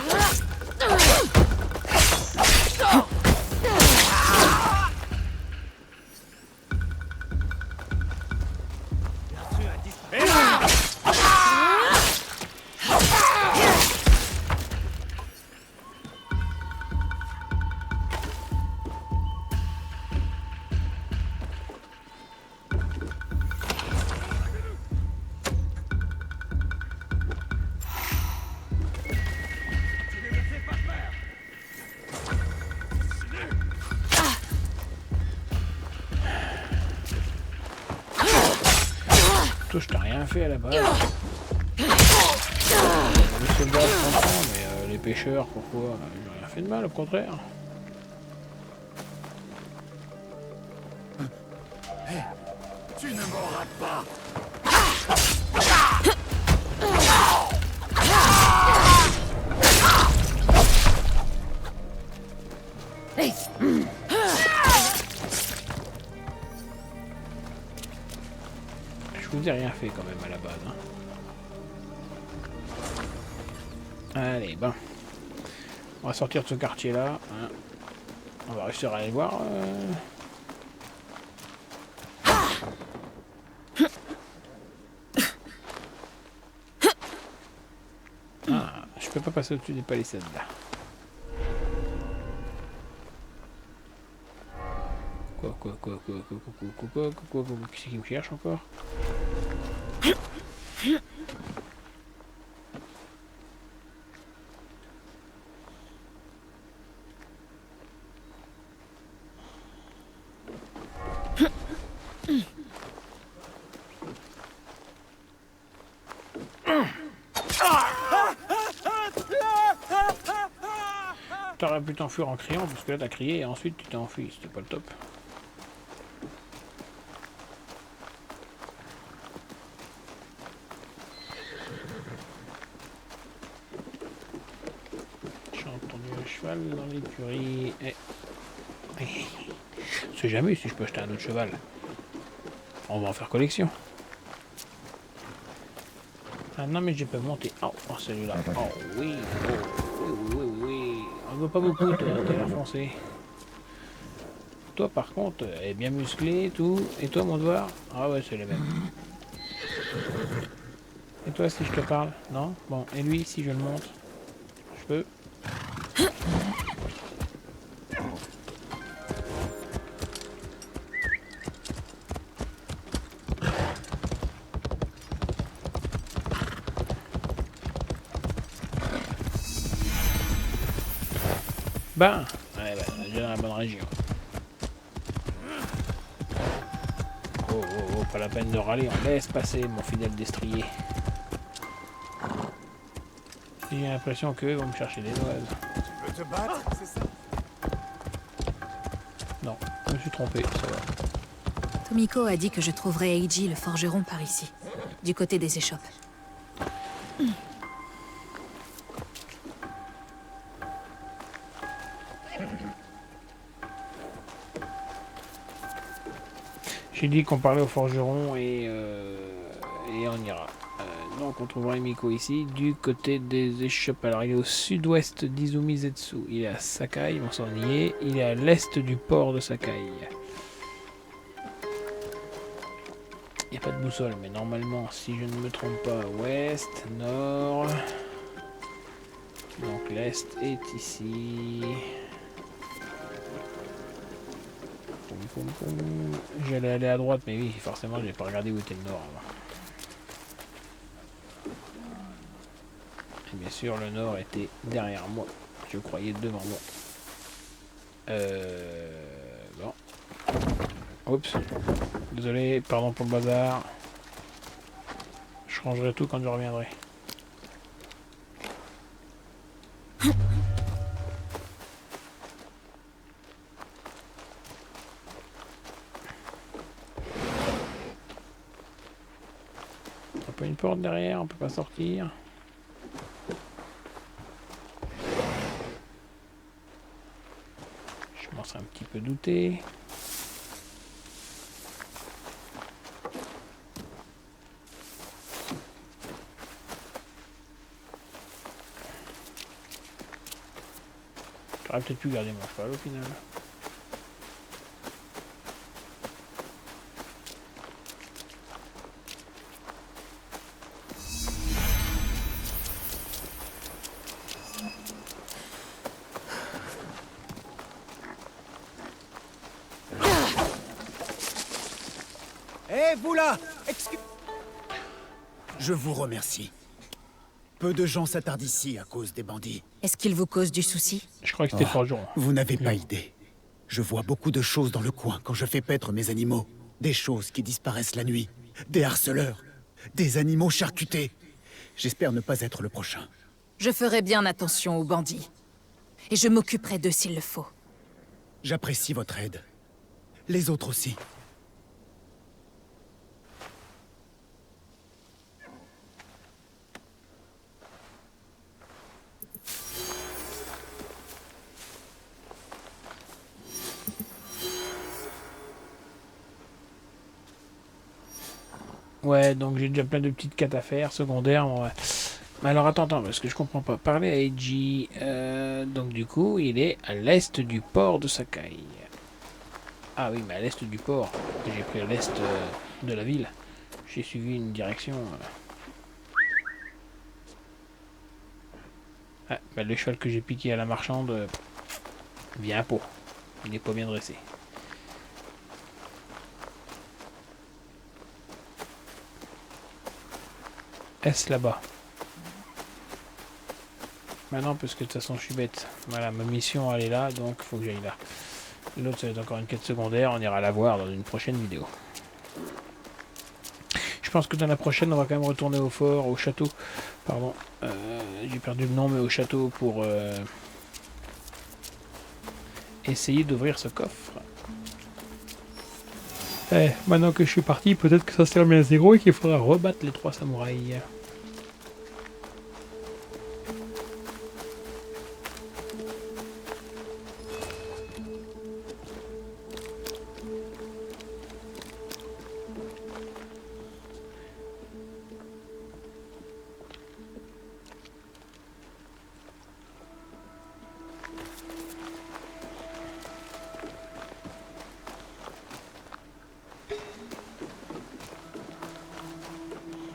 Je t'ai rien fait à la base. Les soldats, je comprends, mais les pêcheurs, pourquoi? J'ai rien fait de mal, au contraire. Tu ne m'auras pas. Je vous ai rien fait quand même à la base. Hein. Allez, ben. On va sortir de ce quartier là. Hein. On va réussir à aller voir. Ah, je peux pas passer au-dessus des palissades là. Quoi, qui c'est qui me cherche encore? T'aurais pu t'enfuir en criant parce que là t'as crié et ensuite tu t'es enfui, c'était pas le top. J'ai entendu un cheval dans l'écurie. Je sais jamais si je peux acheter un autre cheval. On va en faire collection. Ah non mais j'ai pas monté. Oh, celui-là. Oh oui. Oui. On voit pas beaucoup, toi, t'as l'air foncé. Toi par contre, elle est bien musclée, tout. Et toi mon devoir? Ah ouais, c'est les mêmes. Et toi si je te parle? Non? Bon, et lui si je le monte? Je peux? Ben, ouais, on est déjà dans la bonne région. Oh, pas la peine de râler, on laisse passer mon fidèle destrier. J'ai l'impression qu'eux vont me chercher des noises. Tu veux te battre, c'est ça? Non, je me suis trompé, ça va. Tomiko a dit que je trouverais Eiji le forgeron par ici, du côté des échoppes. J'ai dit qu'on parlait au forgeron et on ira. Donc on trouvera Miko ici, du côté des échoppes. Alors il est au sud-ouest d'Izumizetsu. Il est à Sakai, on s'en y est. Il est à l'est du port de Sakai. Il n'y a pas de boussole, mais normalement, si je ne me trompe pas, ouest, nord. Donc l'est est ici. J'allais aller à droite, mais oui, forcément, j'ai pas regardé où était le nord avant. Et bien sûr, le nord était derrière moi. Je croyais devant moi. Bon. Oups. Désolé, pardon pour le bazar. Je rangerai tout quand je reviendrai. porte derrière, on peut pas sortir. Je commence à un petit peu douter. J'aurais peut-être pu garder mon cheval au final. Hé, vous là! Je vous remercie. Peu de gens s'attardent ici à cause des bandits. Est-ce qu'il vous cause du souci? Je crois que c'était forgeron. Vous n'avez pas idée. Je vois beaucoup de choses dans le coin quand je fais paître mes animaux. Des choses qui disparaissent la nuit. Des harceleurs. Des animaux charcutés. J'espère ne pas être le prochain. Je ferai bien attention aux bandits. Et je m'occuperai d'eux s'il le faut. J'apprécie votre aide. Les autres aussi. Ouais, donc j'ai déjà plein de petites quêtes à faire, secondaires. Ouais. Mais alors attends, parce que je comprends pas. Parler à Eiji. Donc du coup, il est à l'est du port de Sakai. Ah oui, mais à l'est du port. J'ai pris à l'est de la ville. J'ai suivi une direction. Ah, bah, le cheval que j'ai piqué à la marchande vient à pot. Il n'est pas bien dressé. Est-ce là-bas? Maintenant, parce que de toute façon, je suis bête. Voilà, ma mission, elle est là, donc il faut que j'aille là. L'autre, ça va être encore une quête secondaire. On ira la voir dans une prochaine vidéo. Je pense que dans la prochaine, on va quand même retourner au fort, au château. Pardon. J'ai perdu le nom, mais au château pour essayer d'ouvrir ce coffre. Maintenant que je suis parti, peut-être que ça se termine à 0 et qu'il faudra rebattre les 3 samouraïs.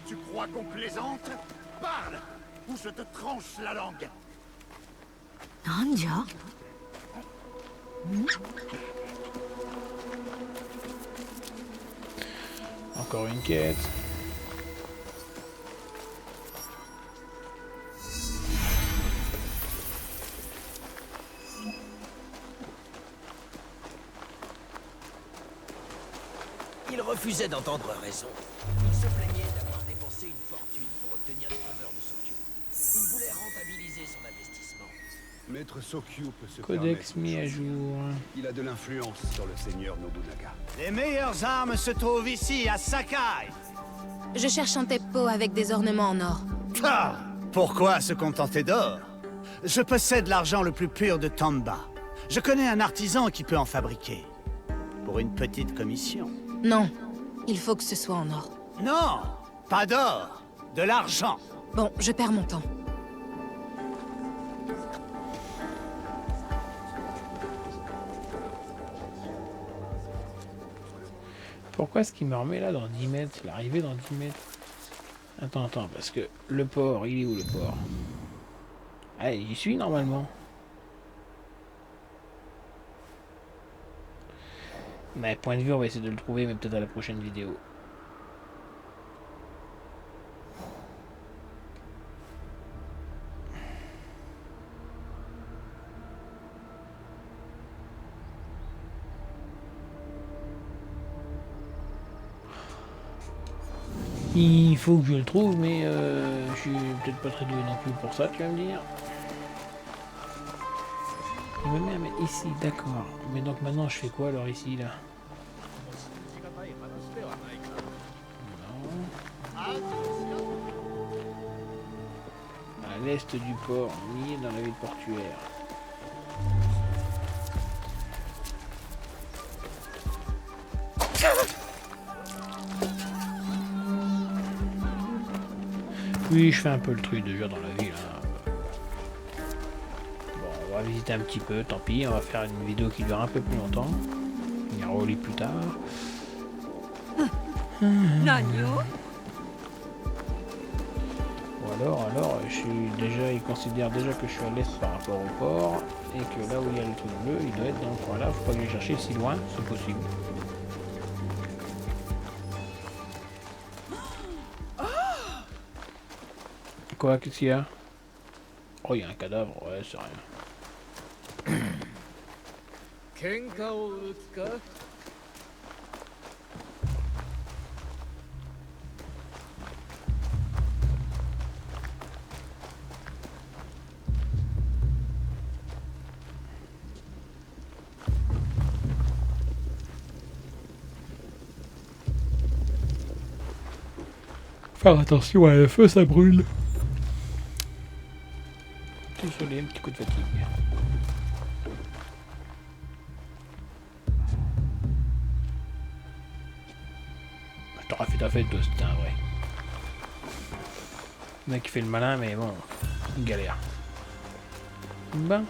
Tu crois qu'on plaisante? Parle! Ou je te tranche la langue! Nandia? Encore une quête. Il refusait d'entendre raison. Il se plaignait d'avoir dépensé une fortune pour obtenir les faveurs de Sokyu. Il voulait rentabiliser son investissement. Maître Sokyu peut se Codex permettre mis une à chose. jour. Il a de l'influence sur le seigneur Nobunaga. Les meilleures armes se trouvent ici, à Sakai. Je cherche un teppo avec des ornements en or. Ah, pourquoi se contenter d'or? Je possède l'argent le plus pur de Tamba. Je connais un artisan qui peut en fabriquer. Pour une petite commission. Non, il faut que ce soit en or. Non, pas d'or, de l'argent. Bon, je perds mon temps. Pourquoi est-ce qu'il me remet là dans 10 mètres? L'arrivée dans 10 mètres. Attends, parce que le port, il est où le port? Ah, j'y suis normalement. Mais point de vue, on va essayer de le trouver, mais peut-être à la prochaine vidéo. Il faut que je le trouve, mais je suis peut-être pas très doué non plus pour ça, tu vas me dire. Il me met à mettre ici, d'accord. Mais donc maintenant je fais quoi alors ici là? Non. à l'est du port, ni dans la ville portuaire. Oui, je fais un peu le truc déjà dans la ville. Hein. Bon, on va visiter un petit peu, tant pis. On va faire une vidéo qui dure un peu plus longtemps. On ira au lit plus tard. Ou alors, il considère déjà que je suis à l'est par rapport au port. Et que là où il y a le truc bleu, il doit être dans le coin là. Faut pas que je chercher si loin, c'est possible. Quoi, qu'est-ce qu'il y a? Oh, il y a un cadavre, ouais, c'est rien. Faire attention à le feu, ça brûle. Désolé, un petit coup de fatigue. T'auras fait ta fête, toi, c'était un vrai. Le mec qui fait le malin, mais bon, une galère. Ben.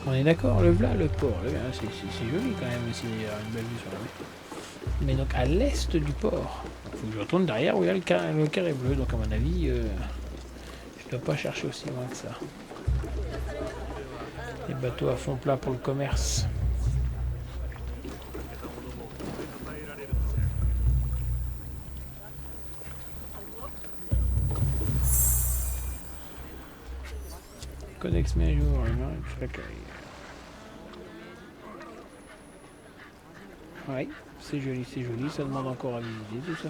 On est d'accord, le voilà le port, c'est joli quand même ici, il y a une belle vue sur la mer. Mais donc à l'est du port, il faut que je retourne derrière où il y a le carré bleu, donc à mon avis, je dois pas chercher aussi loin que ça. Les bateaux à fond plat pour le commerce. Codex mis à jour, ouais, c'est joli, ça demande encore à visiter tout ça.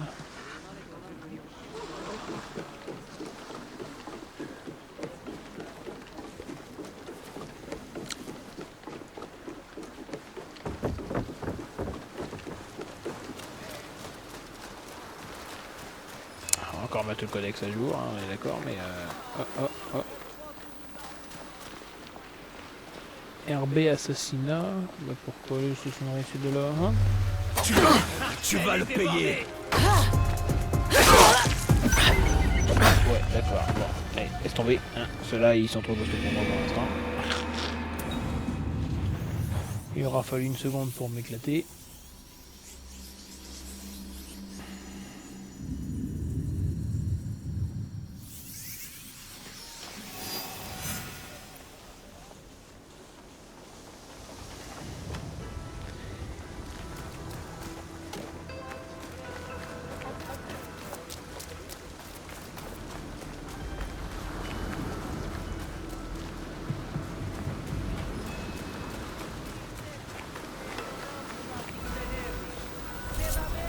On va encore mettre le codex à jour, hein, on est d'accord, mais RB assassinat, bah pourquoi ce sont ici de là, hein? Tu vas le payer. Ouais, d'accord, bon, allez, laisse tomber, hein. Ceux-là ils sont trop costauds pour moi pour l'instant. Il aura fallu une seconde pour m'éclater.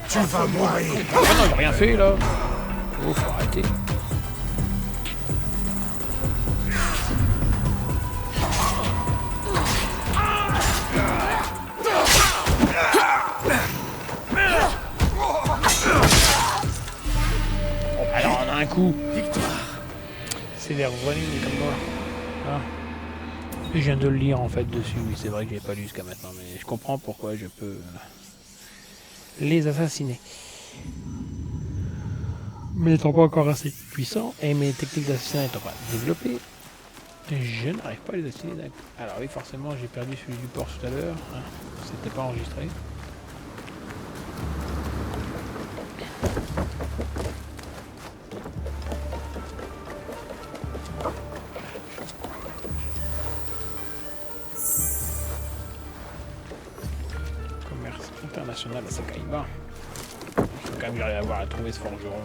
Tu vas mourir. Ah non, j'ai rien fait là. Oh, faut arrêter. Oh, alors on a un coup. C'est des running comme moi. Ah. Je viens de le lire en fait dessus. Oui, c'est vrai que j'ai pas lu jusqu'à maintenant, mais je comprends pourquoi je peux les assassiner. Mais n'étant pas encore assez puissant et mes techniques d'assassinat n'étant pas développées, je n'arrive pas à les assassiner d'un coup. Alors oui, forcément, j'ai perdu celui du port tout à l'heure. Hein. C'était pas enregistré. Commerce international à Sakaiba. Il faut quand même que j'arrive à trouver ce forgeron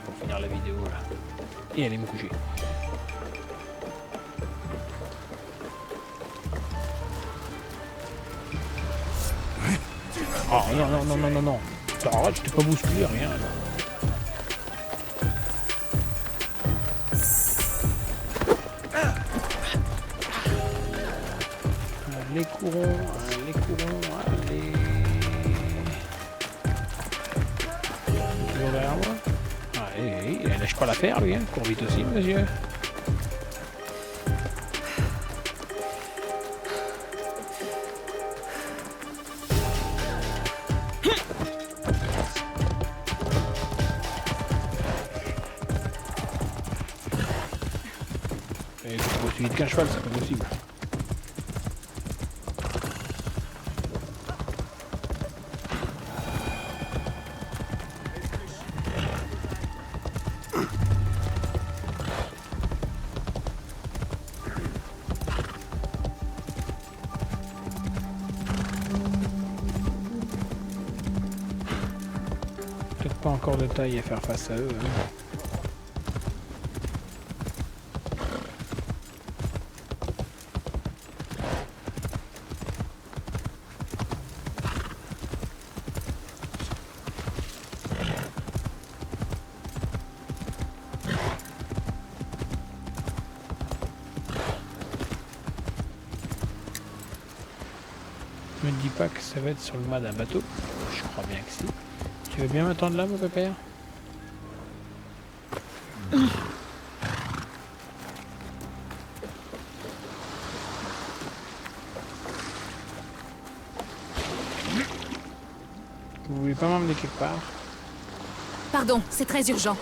pour finir la vidéo là. Et aller me coucher. Oh non, non, non, non, non, non. Arrête, je t'ai pas bousculé, rien. Là. Les courants, les courants, allez. Toujours derrière moi. Allez, il lâche pas l'affaire, lui, hein. Cours vite aussi, monsieur. Il faut aussi vite qu'un cheval, c'est pas possible. Peut-être pas encore de taille à faire face à eux. Hein. Me dis pas que ça va être sur le mât d'un bateau. Je crois bien que si. Tu veux bien m'attendre là, mon pépère? Vous voulez pas m'emmener quelque part? Pardon, c'est très urgent.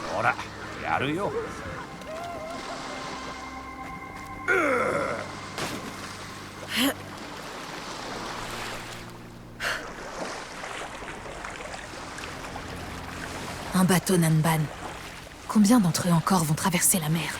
Un bateau Nanban. Combien d'entre eux encore vont traverser la mer?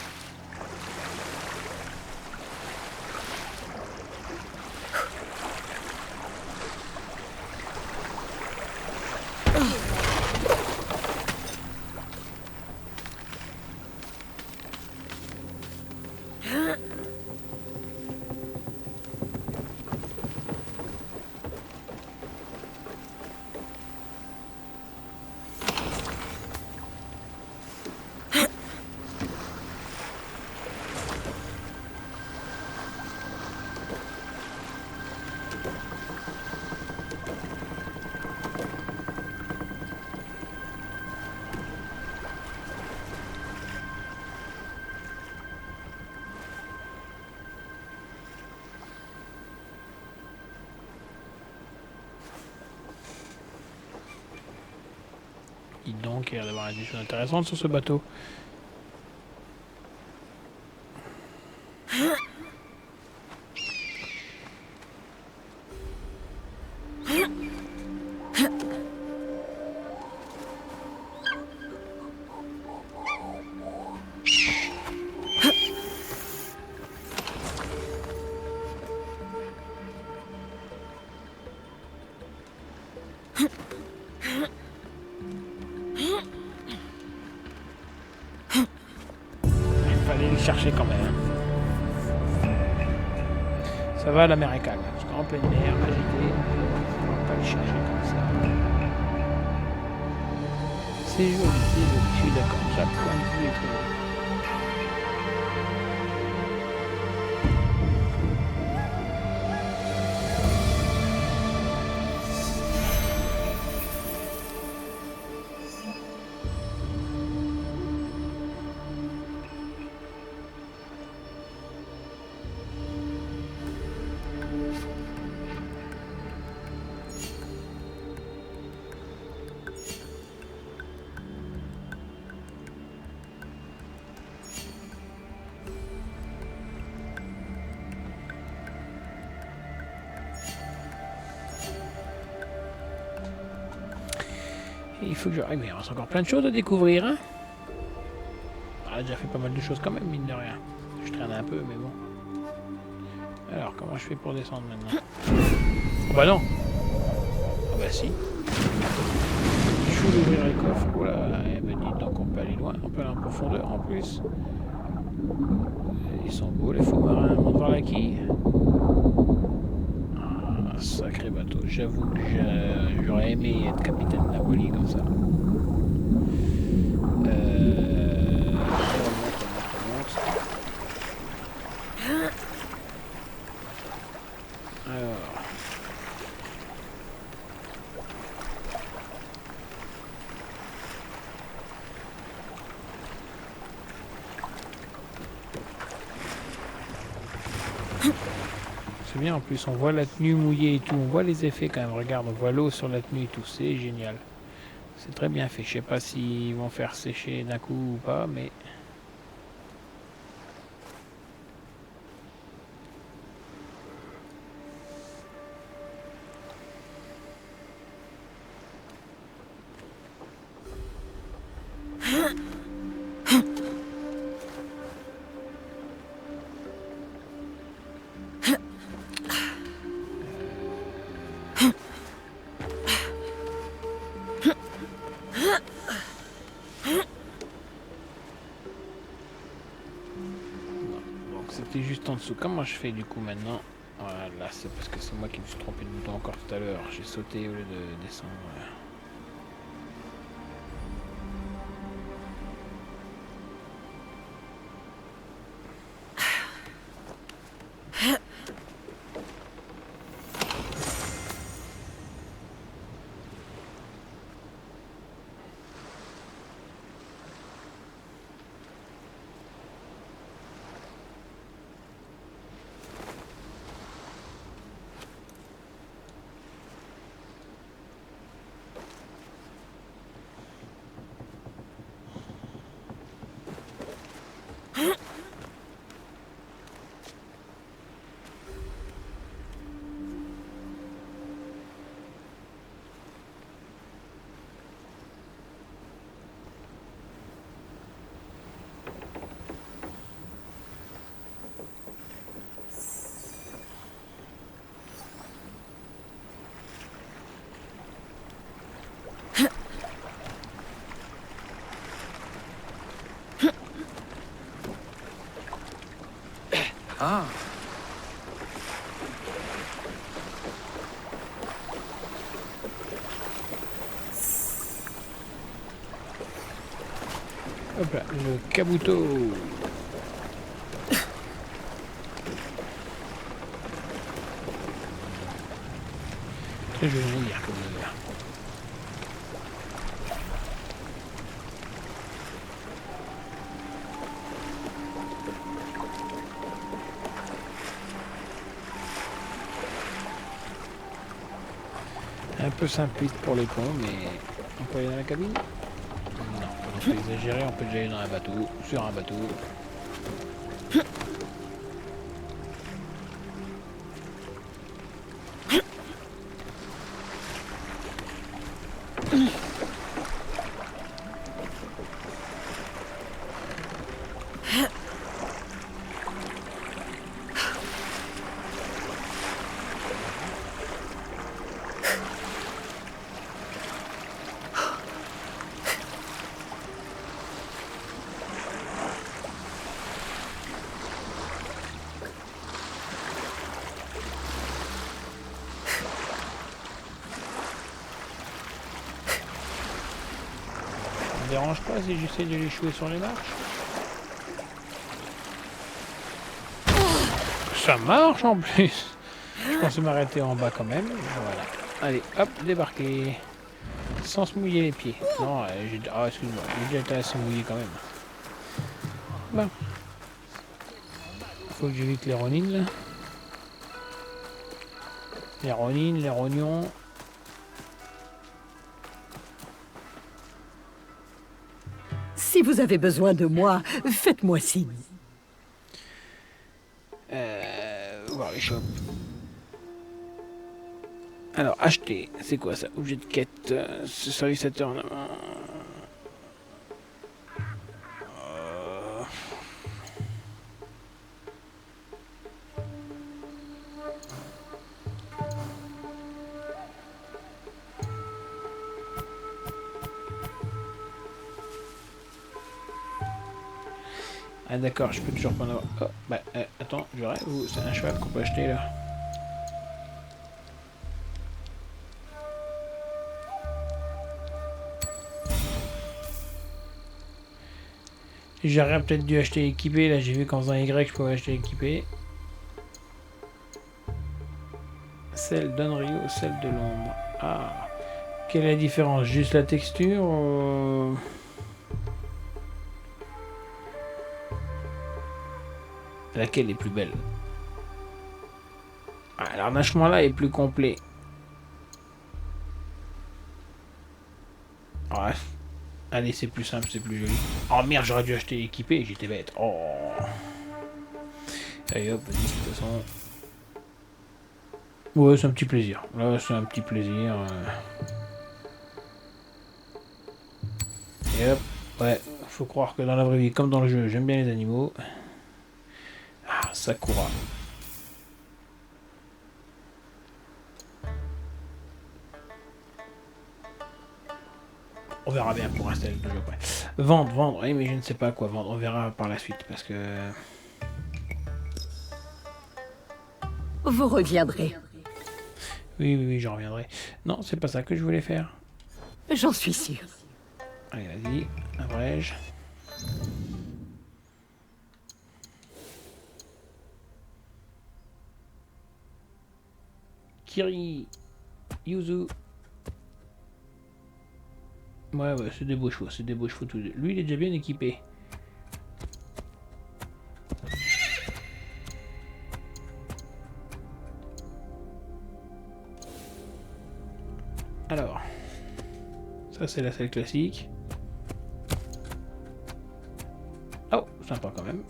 Dis donc, il y a d'avoir des choses intéressantes sur ce bateau. Fallait les chercher quand même. Ça va, la mer est calme. Parce qu'en pleine mer, agité, on va pas les chercher comme ça. C'est joli, je suis d'accord. Chaque point de vue est très beau. Il faut que je... Ah, mais il reste encore plein de choses à découvrir, hein. Ah, j'ai déjà fait pas mal de choses quand même, mine de rien. Je traîne un peu, mais bon. Alors, comment je fais pour descendre maintenant? Oh bah non. Ah bah si. Je vais ouvrir les coffres. Voilà, eh ben dis donc on peut aller loin, on peut aller en profondeur en plus. Ils sont beaux les faux marins, on va voir la quille. un sacré bateau. J'avoue que j'aurais aimé être capitaine d'un voilier comme ça. Remonte. Alors. C'est bien, en plus on voit la tenue mouillée et tout, on voit les effets quand même, regarde, on voit l'eau sur la tenue et tout, c'est génial. C'est très bien fait, je sais pas s'ils vont faire sécher d'un coup ou pas, mais... C'était juste en dessous. Comment je fais du coup maintenant? Voilà, c'est parce que c'est moi qui me suis trompé de bouton encore tout à l'heure. J'ai sauté au lieu de descendre. Ah. Hop là, le kabuto. Très joli comme ça. Un peu simpliste pour les cons, mais on peut aller dans la cabine? Non, on peut exagérer, on peut déjà aller dans un bateau, sur un bateau. Ça dérange pas si j'essaie de l'échouer sur les marches? Ça marche en plus. Je pensais m'arrêter en bas quand même. Voilà. Allez, hop, débarquer. Sans se mouiller les pieds. Non, excuse-moi, j'ai déjà été assez mouillé quand même. Bon. Faut que j'évite les ronines là. Les ronines, les rognons. Si vous avez besoin de moi, faites-moi signe. Voir les shops. Alors, acheter, c'est quoi ça? Objet de quête, ce service à turn. Ah d'accord, je peux toujours pas en avoir. Oh, bah attends, je rêve ou c'est un cheval qu'on peut acheter là? J'aurais peut-être dû acheter équipé. Là, j'ai vu qu'en faisant Y, je pouvais acheter équipé. Celle d'Unrio, celle de l'ombre. Ah. Quelle est la différence? Juste la texture Laquelle est plus belle? Ah, l'arnachement là est plus complet. Ouais. Allez, c'est plus simple, c'est plus joli. Oh merde, j'aurais dû acheter équipé, j'étais bête. Oh. Allez hop, vas-y, de toute façon. Ouais, c'est un petit plaisir. Là, c'est un petit plaisir. Et hop. Ouais, faut croire que dans la vraie vie, comme dans le jeu, j'aime bien les animaux. Ah, Sakura. On verra bien pour installer le jeu après. Vendre, vendre. Oui, mais je ne sais pas quoi vendre. On verra par la suite parce que... Vous reviendrez. Oui, oui, oui, j'en reviendrai. Non, c'est pas ça que je voulais faire. J'en suis sûr. Allez, vas-y. Abrège. Kiri. Yuzu. Ouais, ouais, c'est des beaux chevaux, tous deux. Lui, il est déjà bien équipé. Alors, ça c'est la selle classique. Oh, sympa quand même.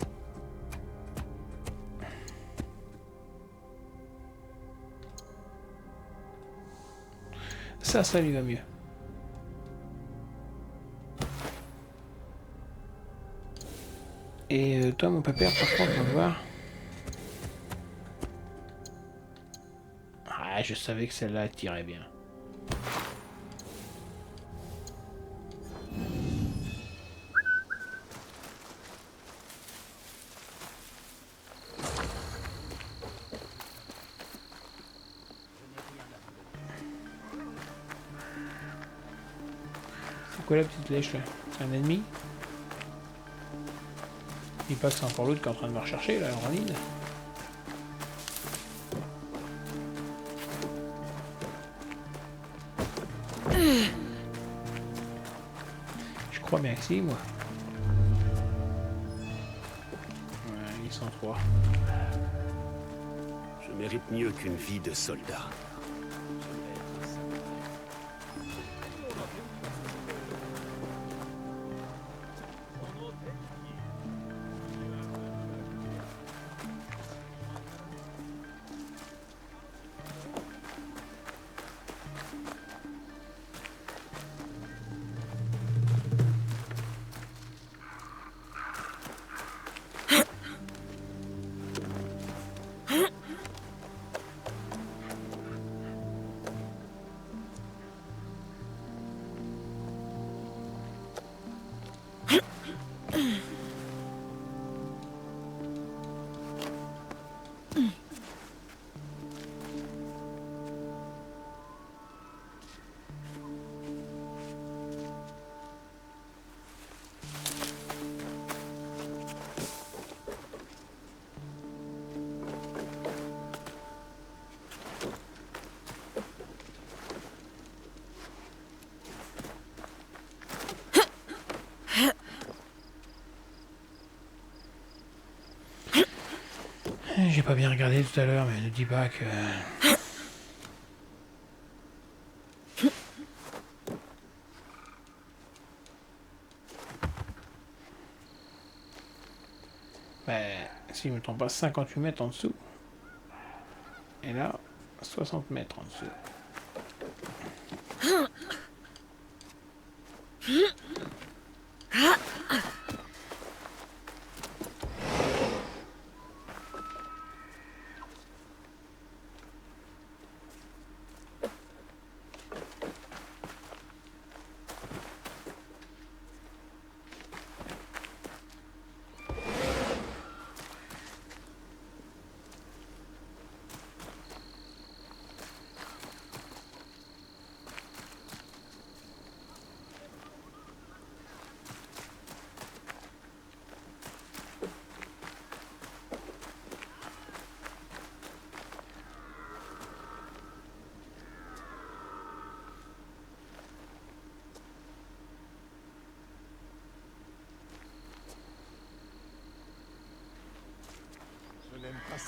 Ça lui va mieux. Et toi, mon pépère, par contre, on va voir. Ah, je savais que celle-là tirait bien. C'est quoi la petite lèche là? C'est un ennemi? Il passe encore l'autre qui est en train de me rechercher là en ligne. Je crois bien que si, moi. Ouais, ils sont trois. Je mérite mieux qu'une vie de soldat. J'ai pas bien regardé tout à l'heure, mais ne dis pas que... Ben, si je me trompe pas, 58 mètres en dessous. Et là, 60 mètres en dessous.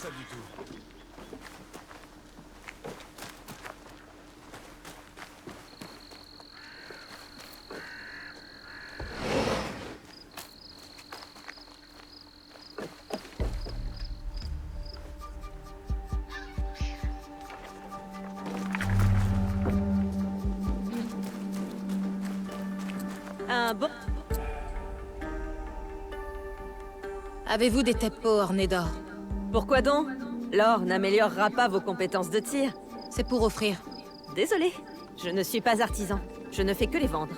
ça du tout. Bon. Avez-vous des teppo ornés d'or? Pourquoi donc? L'or n'améliorera pas vos compétences de tir. C'est pour offrir. Désolé, je ne suis pas artisan. Je ne fais que les vendre.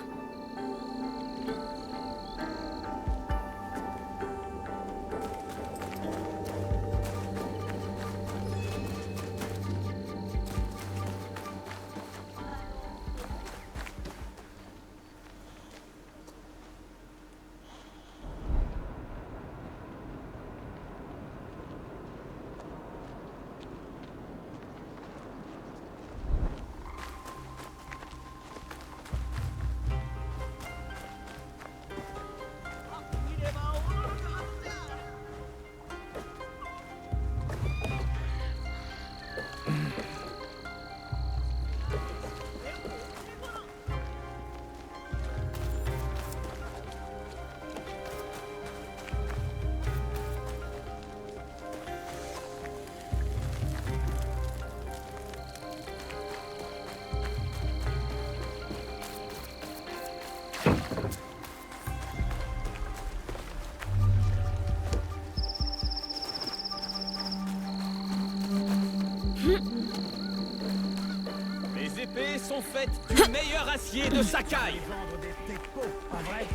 Les épées sont faites du meilleur acier de Sakai. Vendre des teppo, pas vrai?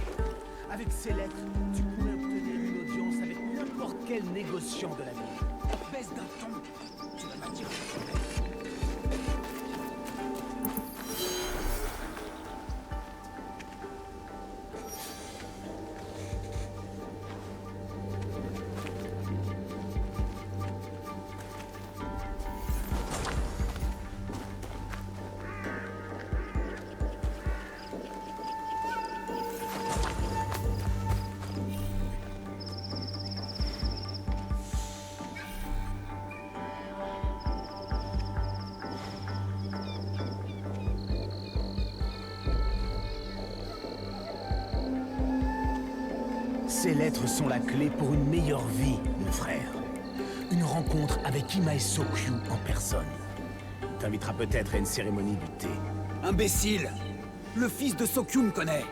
Avec ces lettres, tu pourrais obtenir une audience avec n'importe quel négociant de la ville. Baisse d'un ton, tu vas m'attirer. Ces lettres sont la clé pour une meilleure vie, mon frère. Une rencontre avec Imae Sokyu en personne. T'invitera peut-être à une cérémonie du thé. Imbécile! Le fils de Sokyu me connaît.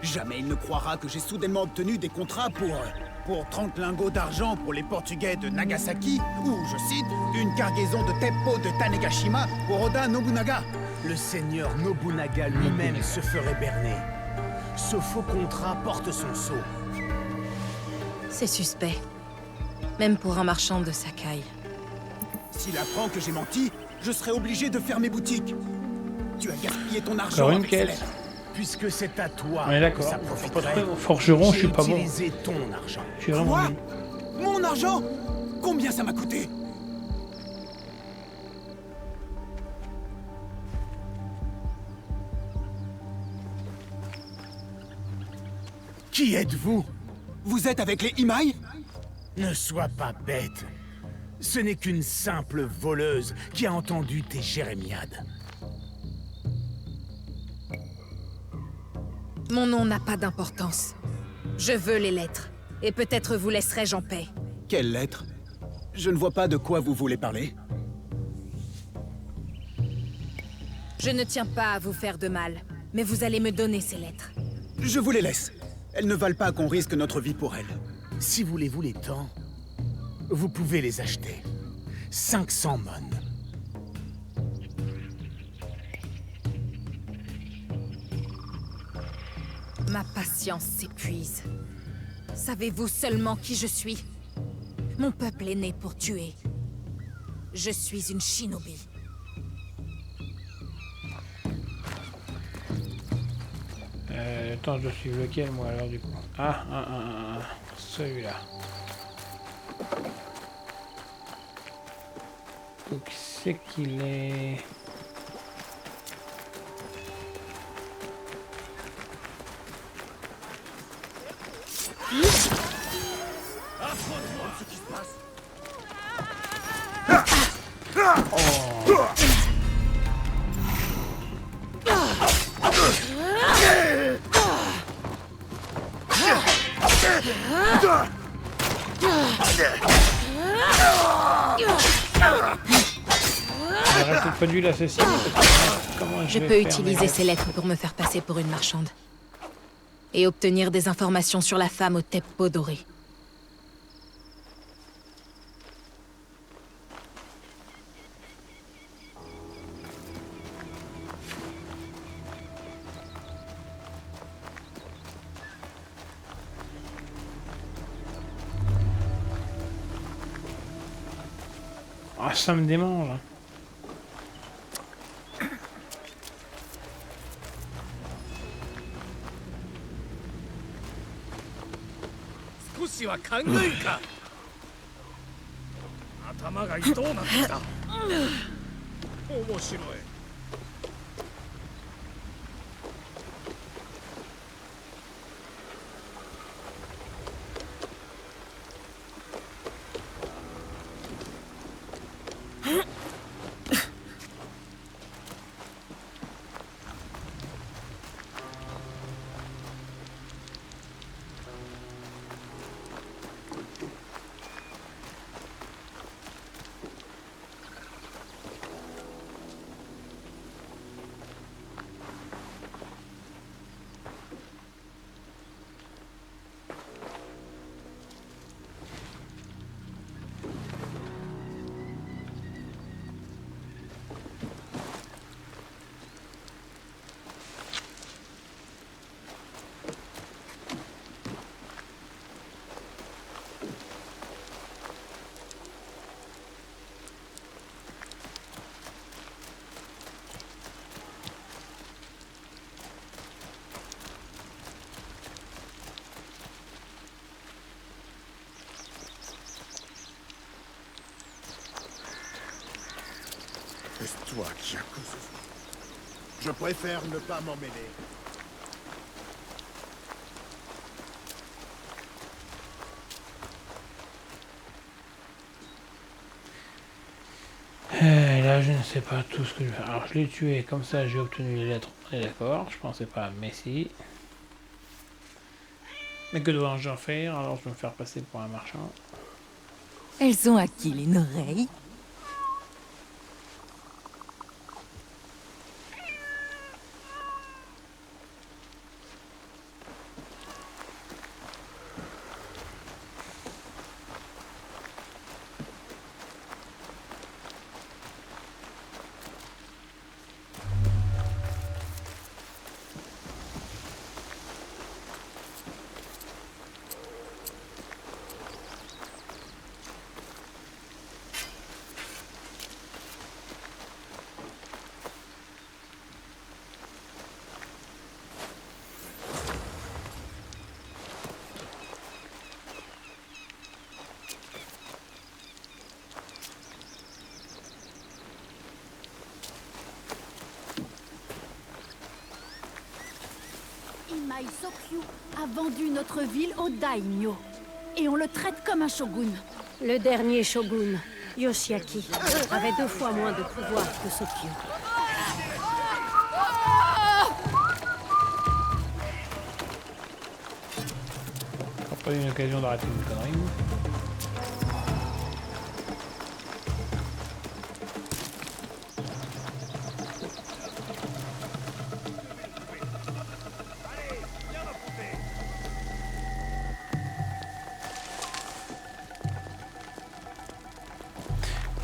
Jamais il ne croira que j'ai soudainement obtenu des contrats pour 30 lingots d'argent pour les Portugais de Nagasaki, ou, je cite, une cargaison de teppo de Tanegashima pour Oda Nobunaga. Le seigneur Nobunaga lui-même se ferait berner. Ce faux contrat porte son sceau. C'est suspect. Même pour un marchand de Sakai. S'il apprend que j'ai menti, je serai obligé de fermer boutique. Tu as gaspillé ton argent Encore une avec ces quête. lettres. Puisque c'est à toi On est que d'accord. ça Faut pas profiterait, trop- Forgeron, je suis pas j'ai bon. utilisé ton argent. Je suis vraiment Quoi? nul. Mon argent? Combien ça m'a coûté? Qui êtes-vous? Vous êtes avec les Imae? Ne sois pas bête. Ce n'est qu'une simple voleuse qui a entendu tes jérémiades. Mon nom n'a pas d'importance. Je veux les lettres. Et peut-être vous laisserai-je en paix. Quelles lettres? Je ne vois pas de quoi vous voulez parler. Je ne tiens pas à vous faire de mal, mais vous allez me donner ces lettres. Je vous les laisse. Elles ne valent pas qu'on risque notre vie pour elles. Si voulez-vous les temps, vous pouvez les acheter. 500 mon. Ma patience s'épuise. Savez-vous seulement qui je suis? Mon peuple est né pour tuer. Je suis une shinobi. Attends, je dois suivre lequel, moi, alors, du coup? Celui-là. Donc, c'est qu'il est... pas dû l'assassiner. Comment Je vais peux faire utiliser mes- ces lettres pour me faire passer pour une marchande. Et obtenir des informations sur la femme au teppo doré. Ah, ça me démange. C'est toi qui accuses. Je préfère ne pas m'en mêler. Là, je ne sais pas tout ce que je vais faire. Alors, je l'ai tué, comme ça, j'ai obtenu les lettres. On est d'accord, je pensais pas, mais si. Mais que dois-je en faire? Alors, je vais me faire passer pour un marchand. Elles ont acquis une oreille. Imai Sokyu a vendu notre ville au daimyo. Et on le traite comme un shogun. Le dernier shogun, Yoshiaki, avait 2 fois moins de pouvoir que Sokyu. On n'a pas eu une occasion d'arrêter une connerie.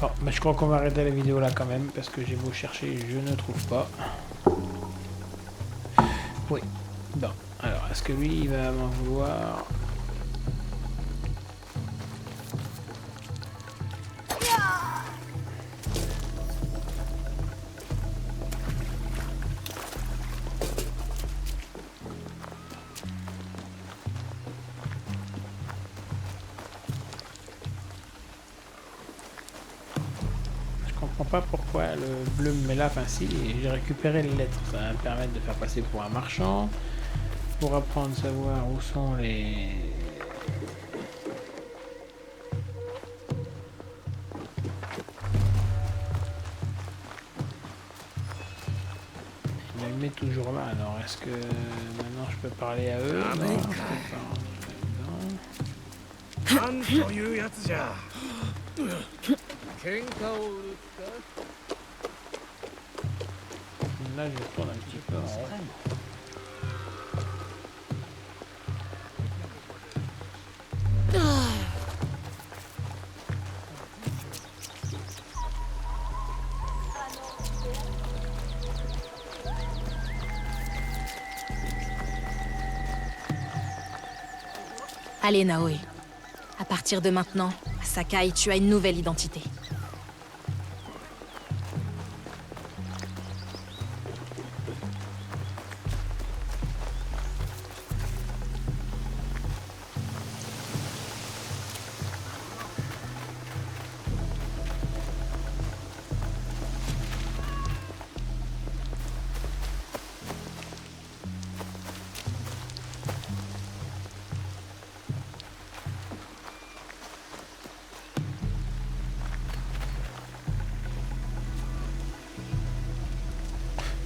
Bon, mais je crois qu'on va arrêter la vidéo là quand même, parce que j'ai beau chercher, je ne trouve pas. Oui. Bon, alors, est-ce que lui, il va m'en vouloir? Je comprends pas pourquoi le bleu me met là, enfin si, j'ai récupéré les lettres, ça va me permettre de faire passer pour un marchand, pour apprendre à savoir où sont les... Il me met toujours là, alors est-ce que maintenant je peux parler à eux? Non, je peux pas. Non. Qu'est-ce que tu Là, je tourne un petit peu en rond. Allez, Naoe. À partir de maintenant, Sakai, tu as une nouvelle identité.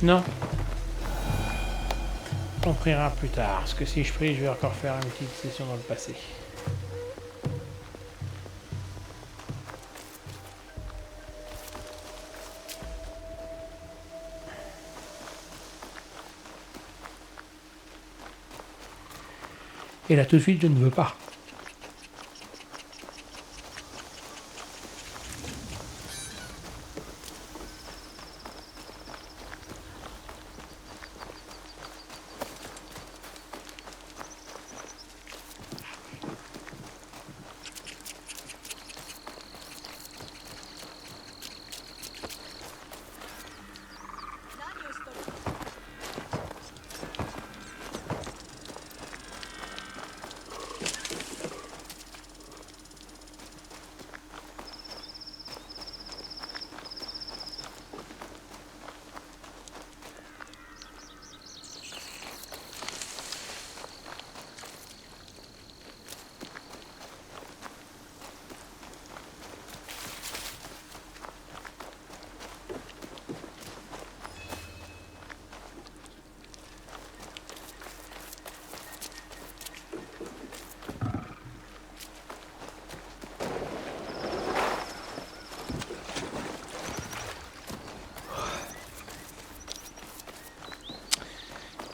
Non. On priera plus tard, parce que si je prie, je vais encore faire une petite session dans le passé. Et là tout de suite, je ne veux pas.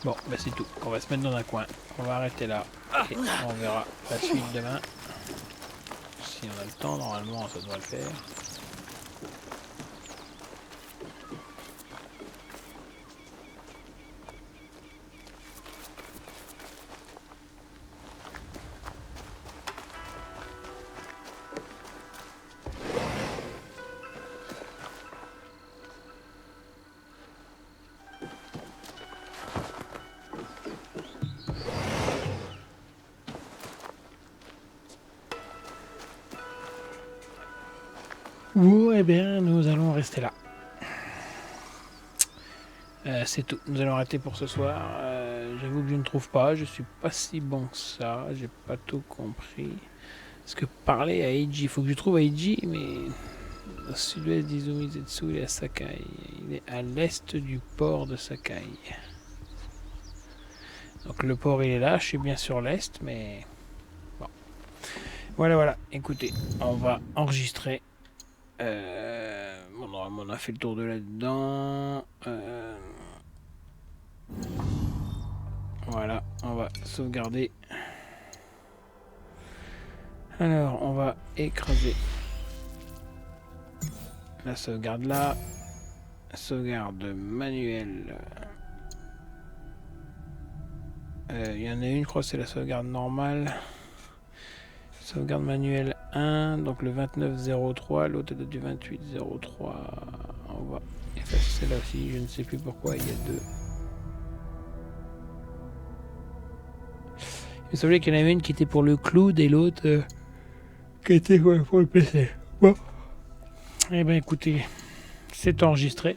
Bon, bah c'est tout. On va se mettre dans un coin. On va arrêter là. Et on verra la suite demain. Si on a le temps, normalement ça doit le faire. Ou eh bien nous allons rester là. C'est tout, nous allons arrêter pour ce soir. J'avoue que je ne trouve pas, je suis pas si bon que ça, j'ai pas tout compris. Parce que parler à Eiji, il faut que je trouve Eiji, mais au sud-ouest d'Izumizetsu, il est à Sakai. Il est à l'est du port de Sakai. Donc le port il est là, je suis bien sur l'est, mais bon. Voilà, écoutez, on va enregistrer. On a fait le tour de là-dedans. Voilà, on va sauvegarder. Alors, on va écraser la sauvegarde là. Sauvegarde manuelle. Il y en a une, je crois, c'est la sauvegarde normale. Sauvegarde manuelle 1, donc le 2903, l'autre date du 2803. On va effacer celle-là aussi, je ne sais plus pourquoi, il y a deux. Il me semblait qu'il y en avait une qui était pour le cloud et l'autre qui était pour le PC. Bon. Eh bien écoutez, c'est enregistré.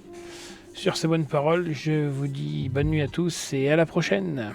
Sur ces bonnes paroles, je vous dis bonne nuit à tous et à la prochaine.